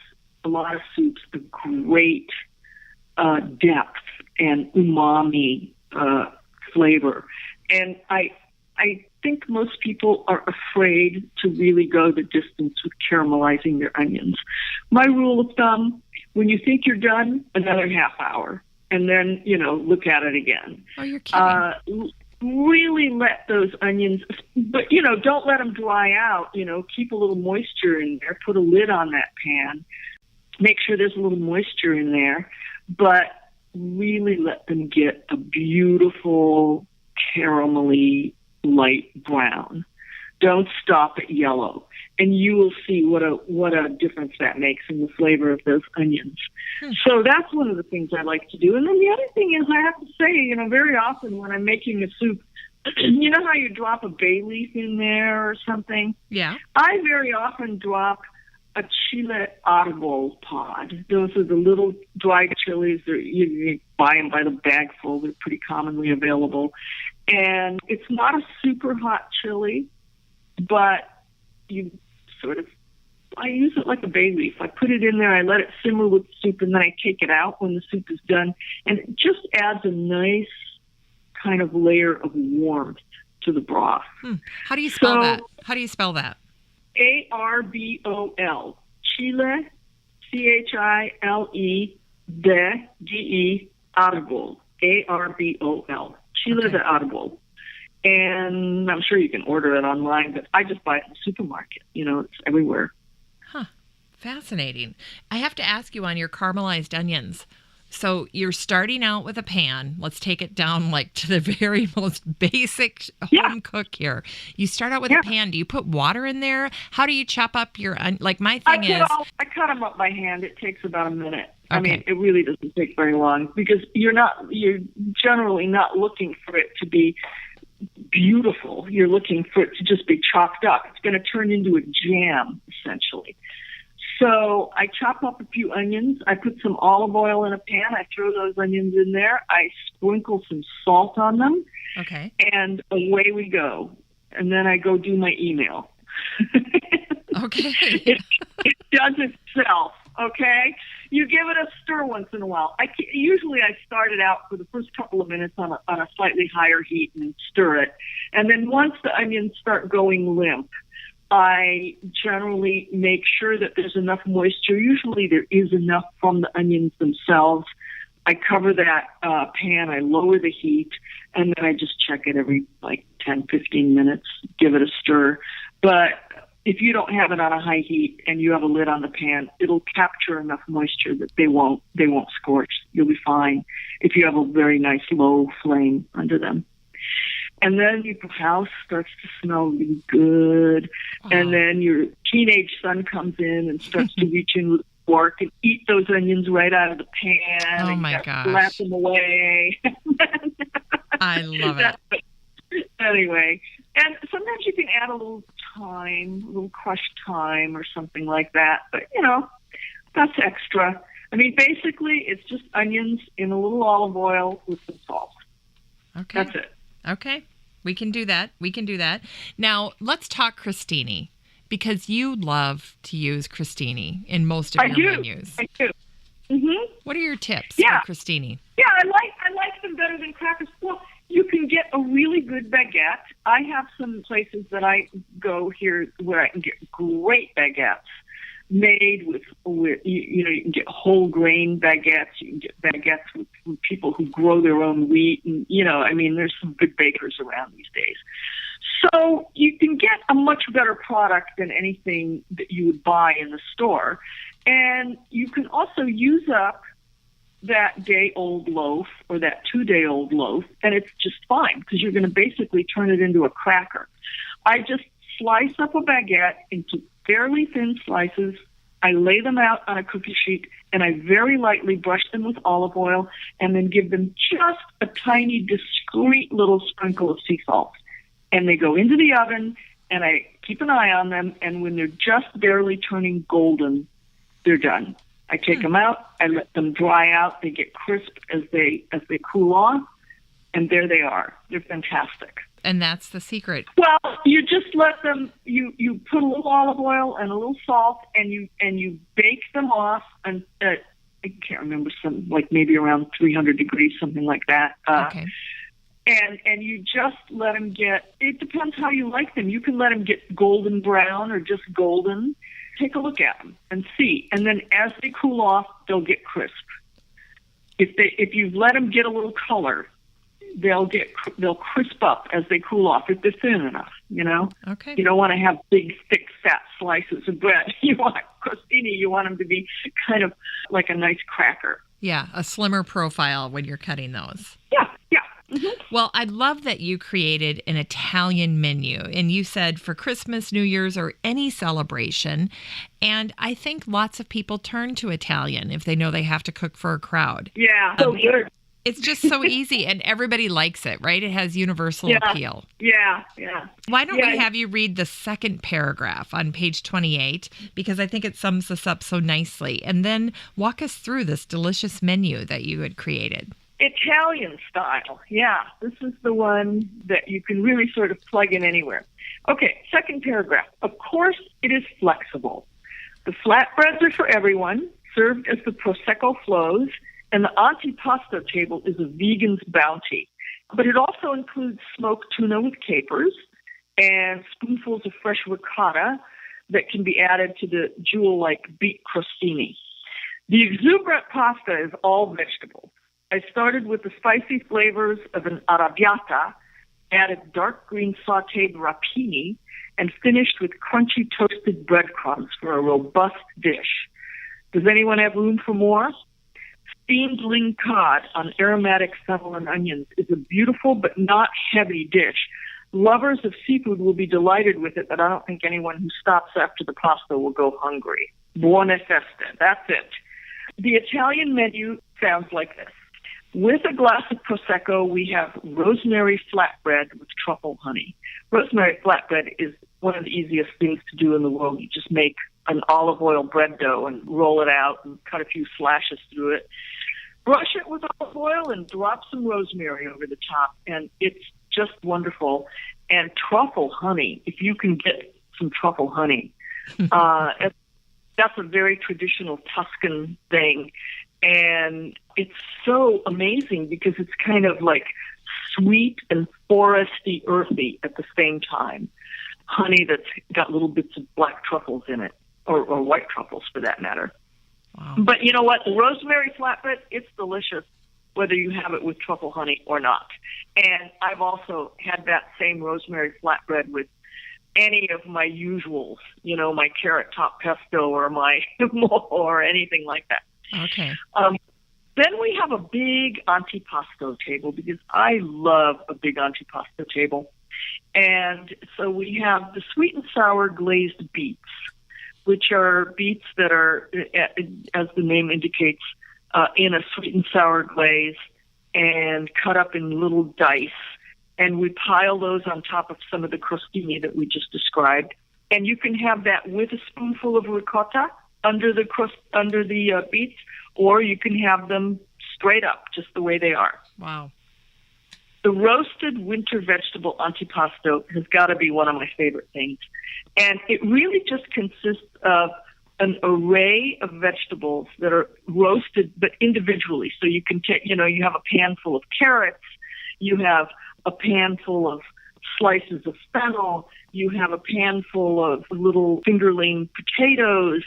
a lot of soups a great depth and umami flavor. And I think most people are afraid to really go the distance with caramelizing their onions. My rule of thumb, when you think you're done, another half hour, and then, look at it again. Oh, you're kidding. Really let those onions, but, don't let them dry out. Keep a little moisture in there. Put a lid on that pan. Make sure there's a little moisture in there, but really let them get a beautiful caramelly light brown. Don't stop at yellow, and you will see what a difference that makes in the flavor of those onions. So that's one of the things I like to do. And then the other thing is, I have to say, very often when I'm making a soup, you know how you drop a bay leaf in there or something? Yeah. I very often drop a chile árbol pod. Those are the little dried chilies. You buy them by the bagful. They're pretty commonly available. And it's not a super hot chili, but I use it like a bay leaf. I put it in there, I let it simmer with the soup, and then I take it out when the soup is done. And it just adds a nice kind of layer of warmth to the broth. How do you spell that? How do you spell that? Árbol. Chile, Chile, de árbol. Árbol. Chile de árbol. And I'm sure you can order it online, but I just buy it in the supermarket. It's everywhere. Huh. Fascinating. I have to ask you on your caramelized onions. So you're starting out with a pan. Let's take it down to the very most basic home cook here. You start out with a pan. Do you put water in there? How do you chop up your my thing is I cut them up by hand. It takes about a minute. Okay. I mean, it really doesn't take very long because you're generally not looking for it to be beautiful. You're looking for it to just be chopped up. It's going to turn into a jam, essentially. So I chop up a few onions. I put some olive oil in a pan. I throw those onions in there. I sprinkle some salt on them. Okay. And away we go. And then I go do my email. Okay. It does itself, okay? You give it a stir once in a while. Usually I start it out for the first couple of minutes on a slightly higher heat and stir it. And then once the onions start going limp, I generally make sure that there's enough moisture. Usually there is enough from the onions themselves. I cover that pan, I lower the heat, and then I just check it every 10, 15 minutes, give it a stir. But, if you don't have it on a high heat and you have a lid on the pan, it'll capture enough moisture that they won't scorch. You'll be fine if you have a very nice low flame under them. And then your house starts to smell really good. Oh. And then your teenage son comes in and starts to reach in with a fork and eat those onions right out of the pan. Oh, and my gosh. Slap them away. I love it. Anyway, and sometimes you can add a little thyme, a little crushed thyme or something like that. But, that's extra. I mean, basically, it's just onions in a little olive oil with some salt. Okay. That's it. Okay. We can do that. Now, let's talk crostini, because you love to use crostini in most of your menus. I do. Mm-hmm. What are your tips for crostini? Yeah, I like them better than crackers. Well, you can get a really good baguette. I have some places that I go here where I can get great baguettes made with you can get whole grain baguettes. You can get baguettes with people who grow their own wheat, and there's some good bakers around these days. So you can get a much better product than anything that you would buy in the store, and you can also use up that day-old loaf or that 2-day-old loaf, and it's just fine because you're going to basically turn it into a cracker. I just slice up a baguette into fairly thin slices. I lay them out on a cookie sheet, and I very lightly brush them with olive oil and then give them just a tiny, discreet little sprinkle of sea salt. And they go into the oven, and I keep an eye on them, and when they're just barely turning golden, they're done. I take them out, I let them dry out, they get crisp as they cool off, and there they are. They're fantastic. And that's the secret. Well, you just let them. You put a little olive oil and a little salt, and you bake them off. And I can't remember, maybe around 300 degrees, something like that. Okay. And you just let them get. It depends how you like them. You can let them get golden brown or just golden. Take a look at them and see. And then as they cool off, they'll get crisp. If you let them get a little color, they'll crisp up as they cool off if they're thin enough, Okay. You don't want to have big, thick, fat slices of bread. You want crostini, you want them to be kind of like a nice cracker. Yeah, a slimmer profile when you're cutting those. Yeah. Mm-hmm. Well, I love that you created an Italian menu, and you said for Christmas, New Year's, or any celebration. And I think lots of people turn to Italian if they know they have to cook for a crowd. Yeah, so good. It's just so easy, and everybody likes it, right? It has universal appeal. Yeah. Why don't we have you read the second paragraph on page 28, because I think it sums this up so nicely, and then walk us through this delicious menu that you had created. Italian style. Yeah, this is the one that you can really sort of plug in anywhere. Okay, second paragraph. Of course, it is flexible. The flatbreads are for everyone, served as the Prosecco flows, and the antipasto table is a vegan's bounty. But it also includes smoked tuna with capers and spoonfuls of fresh ricotta that can be added to the jewel-like beet crostini. The exuberant pasta is all vegetables. I started with the spicy flavors of an arrabbiata, added dark green sautéed rapini, and finished with crunchy toasted breadcrumbs for a robust dish. Does anyone have room for more? Steamed ling cod on aromatic fennel and onions is a beautiful but not heavy dish. Lovers of seafood will be delighted with it, but I don't think anyone who stops after the pasta will go hungry. Buone feste. That's it. The Italian menu sounds like this. With a glass of Prosecco, we have rosemary flatbread with truffle honey. Rosemary flatbread is one of the easiest things to do in the world. You just make an olive oil bread dough and roll it out and cut a few slashes through it. Brush it with olive oil and drop some rosemary over the top, and it's just wonderful. And truffle honey, if you can get some truffle honey, that's a very traditional Tuscan thing. And it's so amazing because it's kind of like sweet and foresty, earthy at the same time. Honey that's got little bits of black truffles in it, or white truffles for that matter. Wow. But you know what? The rosemary flatbread, it's delicious whether you have it with truffle honey or not. And I've also had that same rosemary flatbread with any of my usuals, my carrot top pesto or my or anything like that. Okay. Then we have a big antipasto table because I love a big antipasto table. And so we have the sweet and sour glazed beets, which are beets that are, as the name indicates, in a sweet and sour glaze and cut up in little dice. And we pile those on top of some of the crostini that we just described. And you can have that with a spoonful of ricotta under the beets, or you can have them straight up, just the way they are. Wow. The roasted winter vegetable antipasto has got to be one of my favorite things. And it really just consists of an array of vegetables that are roasted, but individually. So you can take, you have a pan full of carrots, you have a pan full of slices of fennel, you have a pan full of little fingerling potatoes,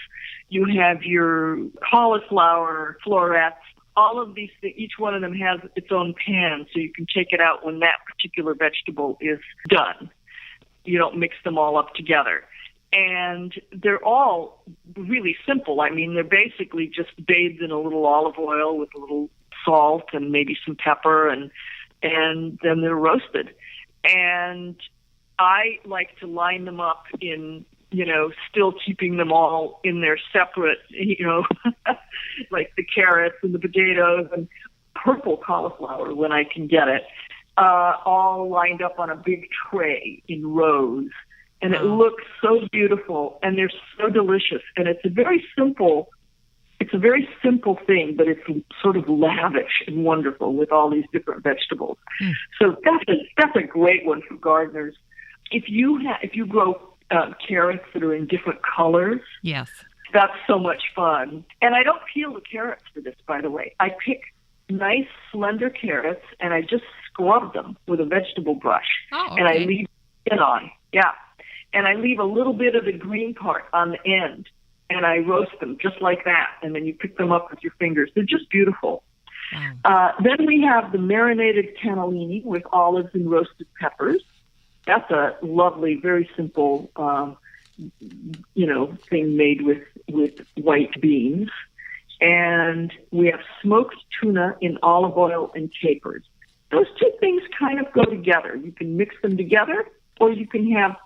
you have your cauliflower florets. All of these things, each one of them has its own pan, so you can take it out when that particular vegetable is done. You don't mix them all up together. And they're all really simple. I mean, they're basically just bathed in a little olive oil with a little salt and maybe some pepper, and then they're roasted. And I like to line them up in, still keeping them all in their separate, like the carrots and the potatoes and purple cauliflower when I can get it, all lined up on a big tray in rows. And it looks so beautiful, and they're so delicious. And it's a very simple thing, but it's sort of lavish and wonderful with all these different vegetables. So that's a great one for gardeners. If you grow carrots that are in different colors, yes, that's so much fun. And I don't peel the carrots for this, by the way. I pick nice slender carrots and I just scrub them with a vegetable brush. Oh, okay. And I leave it on. Yeah. And I leave a little bit of the green part on the end, and I roast them just like that. And then you pick them up with your fingers. They're just beautiful. Wow. Then we have the marinated cannellini with olives and roasted peppers. That's a lovely, very simple, thing made with white beans. And we have smoked tuna in olive oil and capers. Those two things kind of go together. You can mix them together, or you can have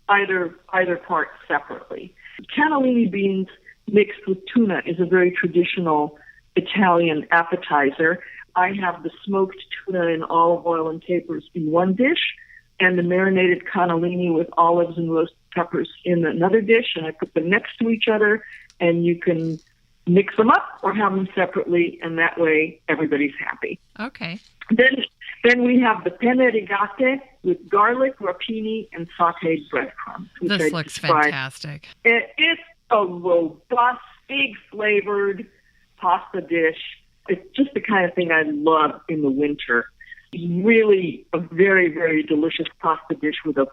either part separately. Cannellini beans mixed with tuna is a very traditional Italian appetizer. I have the smoked tuna in olive oil and capers in one dish, and the marinated cannellini with olives and roasted peppers in another dish, and I put them next to each other, and you can mix them up or have them separately, and that way everybody's happy. Okay. Then we have the penne rigate with garlic, rapini, and sautéed breadcrumbs. This looks fantastic. It's a robust, big flavored pasta dish. It's just the kind of thing I love in the winter. Really a very, very delicious pasta dish with a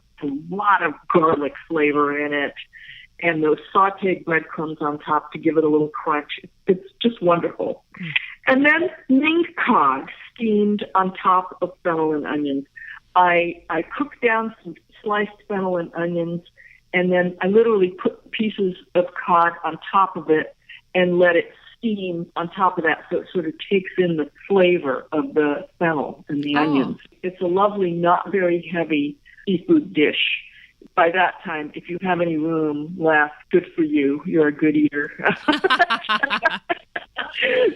lot of garlic flavor in it, and those sautéed breadcrumbs on top to give it a little crunch. It's just wonderful. And then mink cod steamed on top of fennel and onions. I cook down some sliced fennel and onions, and then I literally put pieces of cod on top of it and let it steam on top of that, so it sort of takes in the flavor of the fennel and the onions. It's a lovely, not very heavy seafood dish. By that time, if you have any room left, good for you. You're a good eater.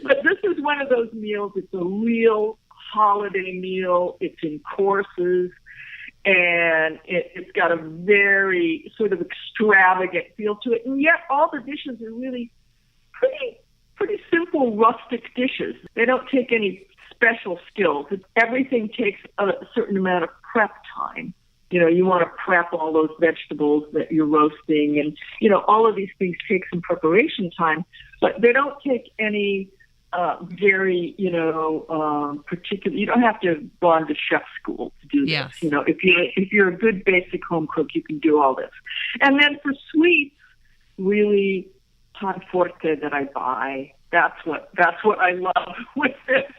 But this is one of those meals. It's a real holiday meal. It's in courses, and it's got a very sort of extravagant feel to it. And yet all the dishes are really pretty simple, rustic dishes. They don't take any special skills. Everything takes a certain amount of prep time. You want to prep all those vegetables that you're roasting, and, all of these things take some preparation time, but they don't take any very, particular. You don't have to have gone to chef school to do this. If you're a good basic home cook, you can do all this. And then for sweets, really pan forte that I buy. That's what I love with this.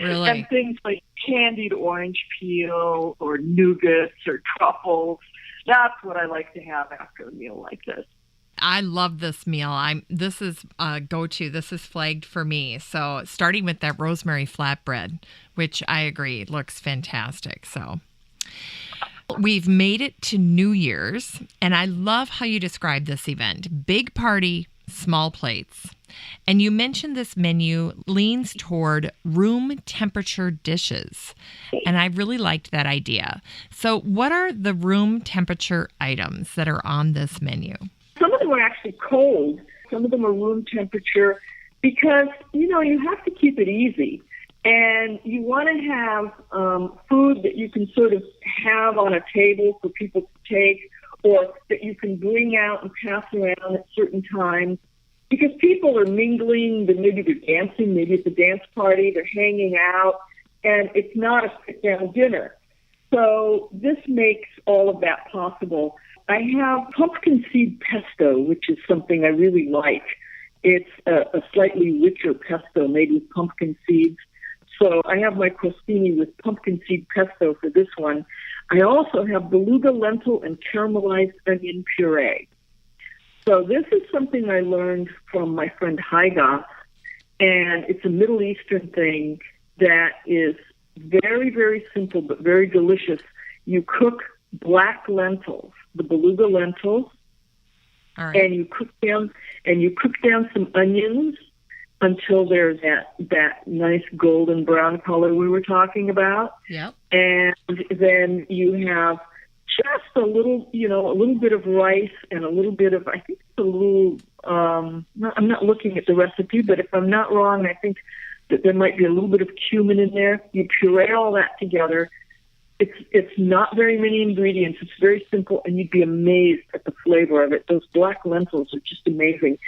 Really? And things like candied orange peel or nougats or truffles. That's what I like to have after a meal like this. I love this meal. This is a go-to. This is flagged for me. So starting with that rosemary flatbread, which I agree looks fantastic. So we've made it to New Year's, and I love how you describe this event. Big party, small plates. And you mentioned this menu leans toward room temperature dishes. And I really liked that idea. So what are the room temperature items that are on this menu? Some of them are actually cold. Some of them are room temperature because, you have to keep it easy. And you want to have food that you can sort of have on a table for people to take, or that you can bring out and pass around at certain times. Because people are mingling, maybe they're dancing, maybe it's a dance party, they're hanging out, and it's not a sit-down dinner. So this makes all of that possible. I have pumpkin seed pesto, which is something I really like. It's a slightly richer pesto made with pumpkin seeds. So I have my crostini with pumpkin seed pesto for this one. I also have beluga lentil and caramelized onion puree. So this is something I learned from my friend Haiga, and it's a Middle Eastern thing that is very, very simple but very delicious. You cook black lentils, the beluga lentils, all right, and you cook down some onions until they're that nice golden brown color we were talking about. Yep. And then you have just a little bit of rice and a little bit of, I think it's a little, I'm not looking at the recipe, but if I'm not wrong, I think that there might be a little bit of cumin in there. You puree all that together. It's not very many ingredients. It's very simple, and you'd be amazed at the flavor of it. Those black lentils are just amazing.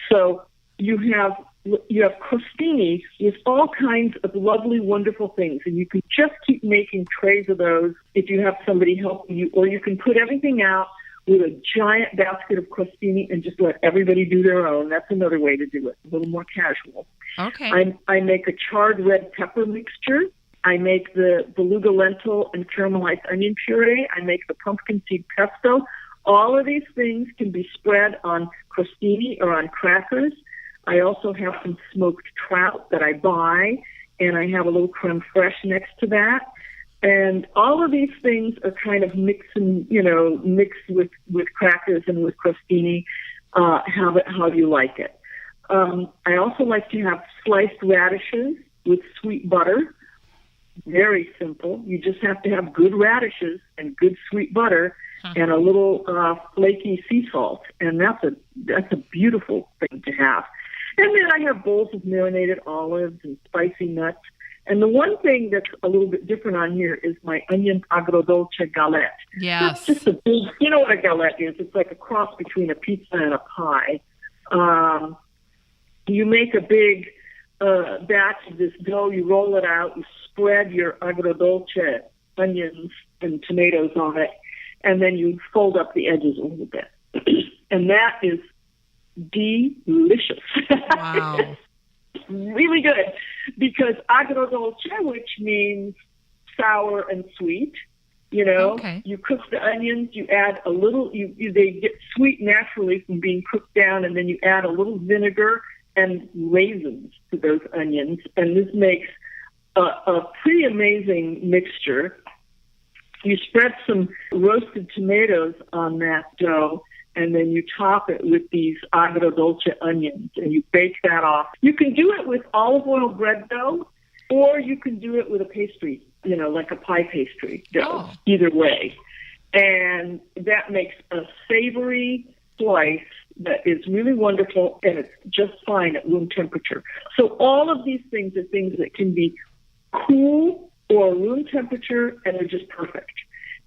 So you have crostini with all kinds of lovely, wonderful things, and you can just keep making trays of those if you have somebody helping you, or you can put everything out with a giant basket of crostini and just let everybody do their own. That's another way to do it, a little more casual. Okay. I make a charred red pepper mixture. I make the beluga lentil and caramelized onion puree. I make the pumpkin seed pesto. All of these things can be spread on crostini or on crackers. I also have some smoked trout that I buy, and I have a little creme fraiche next to that. And all of these things are kind of mixed with crackers and with crostini. Have it how you like it. I also like to have sliced radishes with sweet butter. Very simple. You just have to have good radishes and good sweet butter and a little flaky sea salt, and that's a beautiful thing to have. And then I have bowls of marinated olives and spicy nuts. And the one thing that's a little bit different on here is my onion agrodolce galette. Yes. That's just a big, you know what a galette is? It's like a cross between a pizza and a pie. You make a big batch of this dough, you roll it out, you spread your agrodolce onions and tomatoes on it, and then you fold up the edges a little bit. And that is delicious. Wow. Really good, because agrodolce, which means sour and sweet, Okay. You cook the onions, you add a little, they get sweet naturally from being cooked down, and then you add a little vinegar and raisins to those onions, and this makes a pretty amazing mixture. You spread some roasted tomatoes on that dough, and then you top it with these agrodolce onions, and you bake that off. You can do it with olive oil bread dough, or you can do it with a pastry, like a pie pastry dough, Either way. And that makes a savory slice that is really wonderful, and it's just fine at room temperature. So all of these things are things that can be cool or room temperature, and they're just perfect.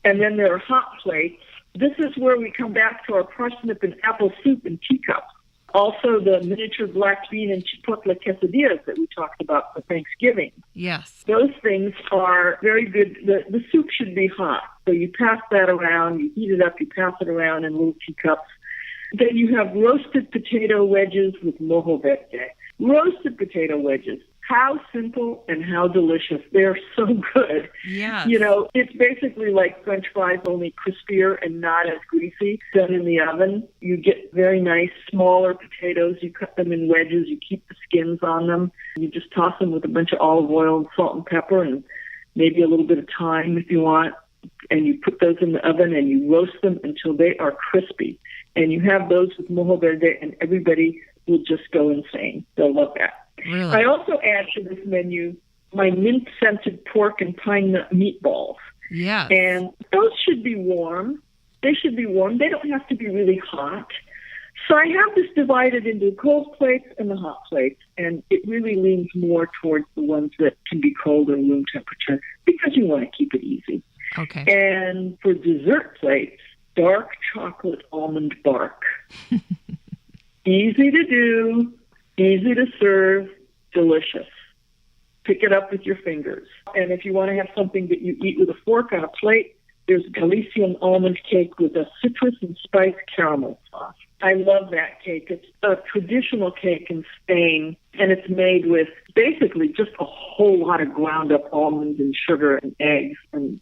And then there are hot plates. This is where we come back to our parsnip and apple soup in teacups. Also, the miniature black bean and chipotle quesadillas that we talked about for Thanksgiving. Yes. Those things are very good. The soup should be hot. So you pass that around, you heat it up, you pass it around in little teacups. Then you have roasted potato wedges with mojo verde. Roasted potato wedges. How simple and how delicious. They're so good. Yeah. It's basically like French fries, only crispier and not as greasy. Done in the oven. You get very nice, smaller potatoes. You cut them in wedges. You keep the skins on them. You just toss them with a bunch of olive oil and salt and pepper and maybe a little bit of thyme if you want. And you put those in the oven and you roast them until they are crispy. And you have those with mojo verde, and everybody will just go insane. They'll love that. Really? I also add to this menu my mint-scented pork and pine nut meatballs. Yeah. And those should be warm. They should be warm. They don't have to be really hot. So I have this divided into the cold plates and the hot plates, and it really leans more towards the ones that can be cold or room temperature because you want to keep it easy. Okay. And for dessert plates, dark chocolate almond bark. Easy to do, easy to serve, delicious. Pick it up with your fingers. And if you want to have something that you eat with a fork on a plate, there's Galician almond cake with a citrus and spice caramel sauce. I love that cake. It's a traditional cake in Spain, and it's made with basically just a whole lot of ground up almonds and sugar and eggs. And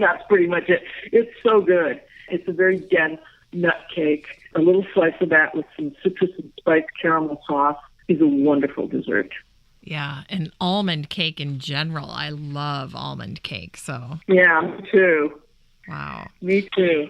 that's pretty much it. It's so good. It's a very dense nut cake. A little slice of that with some citrus and spice caramel sauce is a wonderful dessert. Yeah, and almond cake in general. I love almond cake, so. Yeah, me too. Wow. Me too.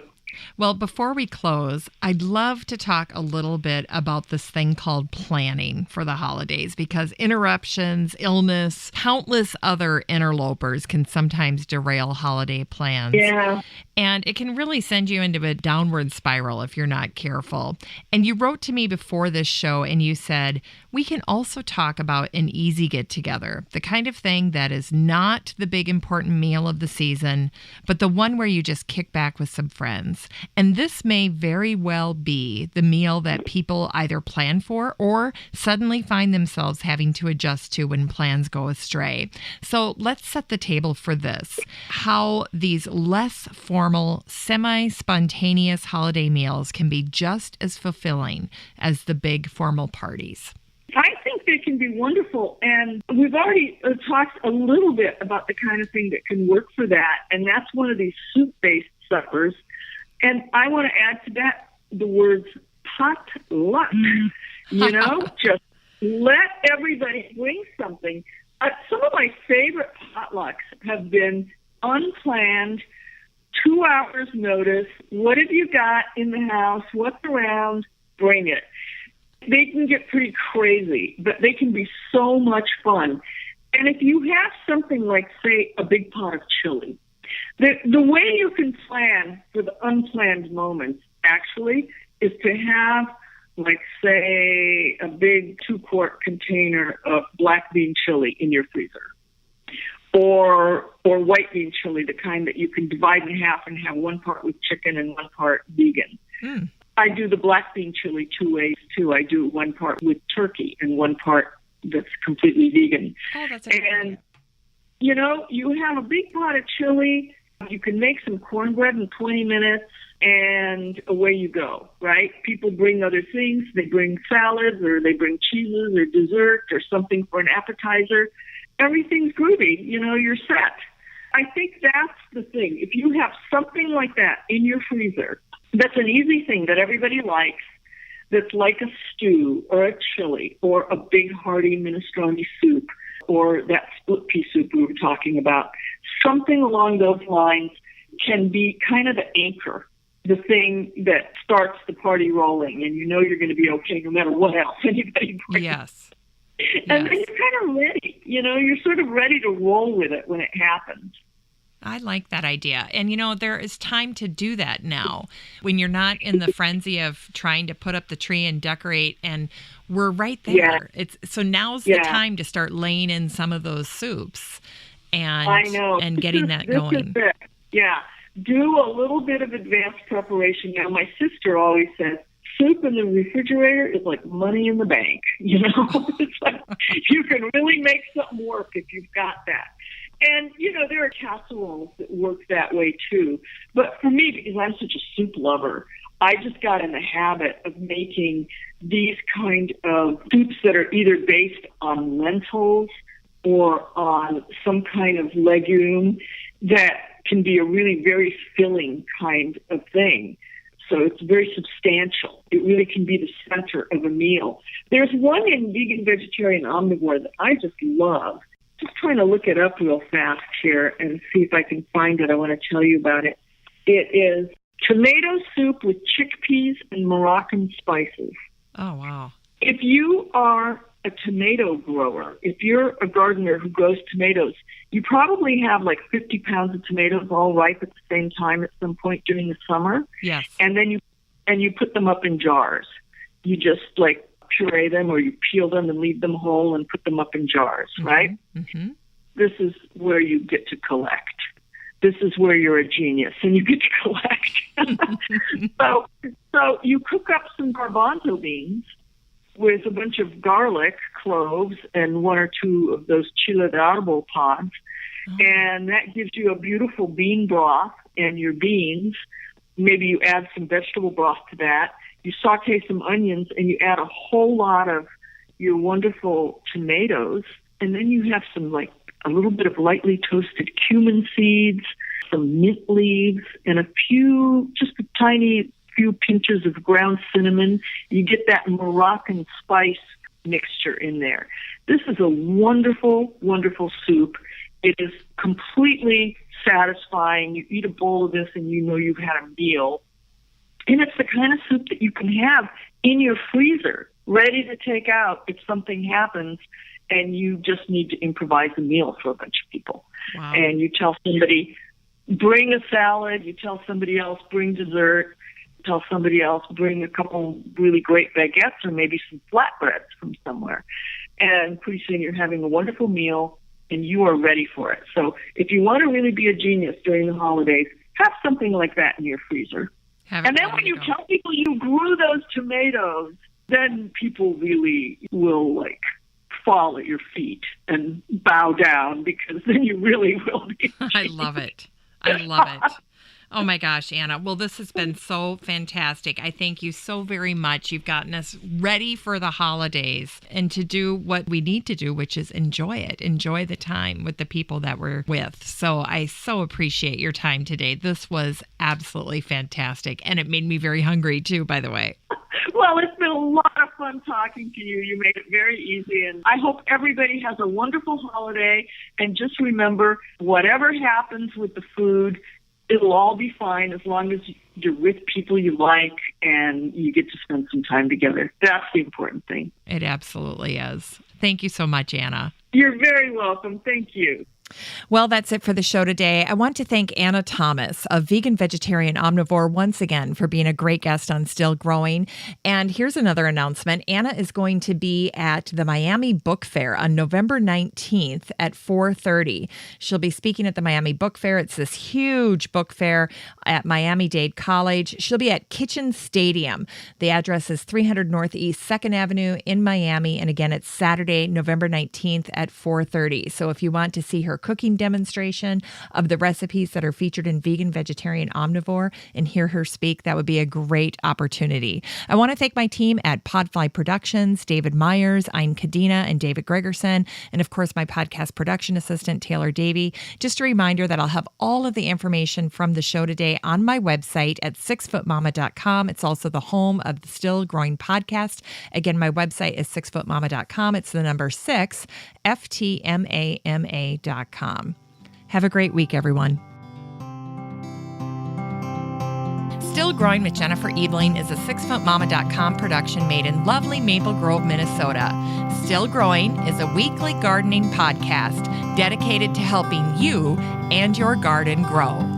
Well, before we close, I'd love to talk a little bit about this thing called planning for the holidays, because interruptions, illness, countless other interlopers can sometimes derail holiday plans. Yeah. And it can really send you into a downward spiral if you're not careful. And you wrote to me before this show and you said, we can also talk about an easy get-together, the kind of thing that is not the big important meal of the season, but the one where you just kick back with some friends. And this may very well be the meal that people either plan for or suddenly find themselves having to adjust to when plans go astray. So let's set the table for this, how these less formal, semi-spontaneous holiday meals can be just as fulfilling as the big formal parties. I think they can be wonderful, and we've already talked a little bit about the kind of thing that can work for that, and that's one of these soup-based suppers. And I want to add to that the words potluck. Just let everybody bring something. Some of my favorite potlucks have been unplanned, 2 hours notice. What have you got in the house? What's around? Bring it. They can get pretty crazy, but they can be so much fun. And if you have something like, say, a big pot of chili, the way you can plan for the unplanned moments, actually, is to have, like, say, a big 2-quart container of black bean chili in your freezer. Or white bean chili, the kind that you can divide in half and have one part with chicken and one part vegan. Mm. I do the black bean chili 2 ways, too. I do one part with turkey and one part that's completely vegan. Oh, that's a good idea. You have a big pot of chili. You can make some cornbread in 20 minutes, and away you go, right? People bring other things. They bring salads, or they bring cheeses or dessert or something for an appetizer. Everything's groovy. You're set. I think that's the thing. If you have something like that in your freezer, that's an easy thing that everybody likes, that's like a stew or a chili or a big hearty minestrone soup or that split pea soup we were talking about, something along those lines can be kind of the anchor, the thing that starts the party rolling, and you're going to be okay no matter what else anybody brings. Yes. And then you're kind of ready. You're sort of ready to roll with it when it happens. I like that idea. And, there is time to do that now when you're not in the frenzy of trying to put up the tree and decorate, and we're right there. Yeah. So now's the time to start laying in some of those soups and getting that going. Yeah. Do a little bit of advanced preparation. My sister always says, soup in the refrigerator is like money in the bank. It's like you can really make something work if you've got that. And, there are casseroles that work that way, too. But for me, because I'm such a soup lover, I just got in the habit of making these kind of soups that are either based on lentils or on some kind of legume that can be a really very filling kind of thing. So it's very substantial. It really can be the center of a meal. There's one in Vegan, Vegetarian, Omnivore that I just love. Just trying to look it up real fast here and see if I can find it. I want to tell you about it. It is tomato soup with chickpeas and Moroccan spices. Oh, wow. If you are a tomato grower, if you're a gardener who grows tomatoes, you probably have like 50 pounds of tomatoes all ripe at the same time at some point during the summer. Yes. And then you put them up in jars. You just like puree them or you peel them and leave them whole and put them up in jars, right? Mm-hmm. This is where you get to collect. This is where you're a genius and you get to collect. So you cook up some garbanzo beans with a bunch of garlic, cloves, and one or two of those chile de árbol pods. And that gives you a beautiful bean broth and your beans. Maybe you add some vegetable broth to that. You saute some onions and you add a whole lot of your wonderful tomatoes. And then you have some like a little bit of lightly toasted cumin seeds, some mint leaves, and just a tiny few pinches of ground cinnamon. You get that Moroccan spice mixture in there. This is a wonderful, wonderful soup. It is completely satisfying. You eat a bowl of this and you know you've had a meal. And it's the kind of soup that you can have in your freezer, ready to take out if something happens and you just need to improvise a meal for a bunch of people. Wow. And you tell somebody, bring a salad. You tell somebody else, bring dessert. Tell somebody else, bring a couple really great baguettes or maybe some flatbreads from somewhere. And pretty soon you're having a wonderful meal and you are ready for it. So if you want to really be a genius during the holidays, have something like that in your freezer. And then when you tell people you grew those tomatoes, then people really will like fall at your feet and bow down because then you really will be. I love it. I love it. Oh my gosh, Anna. Well, this has been so fantastic. I thank you so very much. You've gotten us ready for the holidays and to do what we need to do, which is enjoy it. Enjoy the time with the people that we're with. So I so appreciate your time today. This was absolutely fantastic. And it made me very hungry too, by the way. Well, it's been a lot of fun talking to you. You made it very easy. And I hope everybody has a wonderful holiday. And just remember, whatever happens with the food, it'll all be fine as long as you're with people you like and you get to spend some time together. That's the important thing. It absolutely is. Thank you so much, Anna. You're very welcome. Thank you. Well, that's it for the show today. I want to thank Anna Thomas of Vegan, Vegetarian, Omnivore once again for being a great guest on Still Growing. And here's another announcement. Anna is going to be at the Miami Book Fair on November 19th at 4:30. She'll be speaking at the Miami Book Fair. It's this huge book fair at Miami-Dade College. She'll be at Kitchen Stadium. The address is 300 Northeast 2nd Avenue in Miami. And again, it's Saturday, November 19th at 4:30. So if you want to see her cooking demonstration of the recipes that are featured in Vegan, Vegetarian, Omnivore and hear her speak, that would be a great opportunity. I want to thank my team at Podfly Productions, David Myers, Ayn Kadena, and David Gregerson, and of course my podcast production assistant, Taylor Davey. Just a reminder that I'll have all of the information from the show today on my website at 6footmama.com. It's also the home of the Still Growing podcast. Again, my website is 6footmama.com. It's the number 6, FTMAMA.com. Have a great week, everyone. Still Growing with Jennifer Eveling is a 6footmama.com production made in lovely Maple Grove, Minnesota. Still Growing is a weekly gardening podcast dedicated to helping you and your garden grow.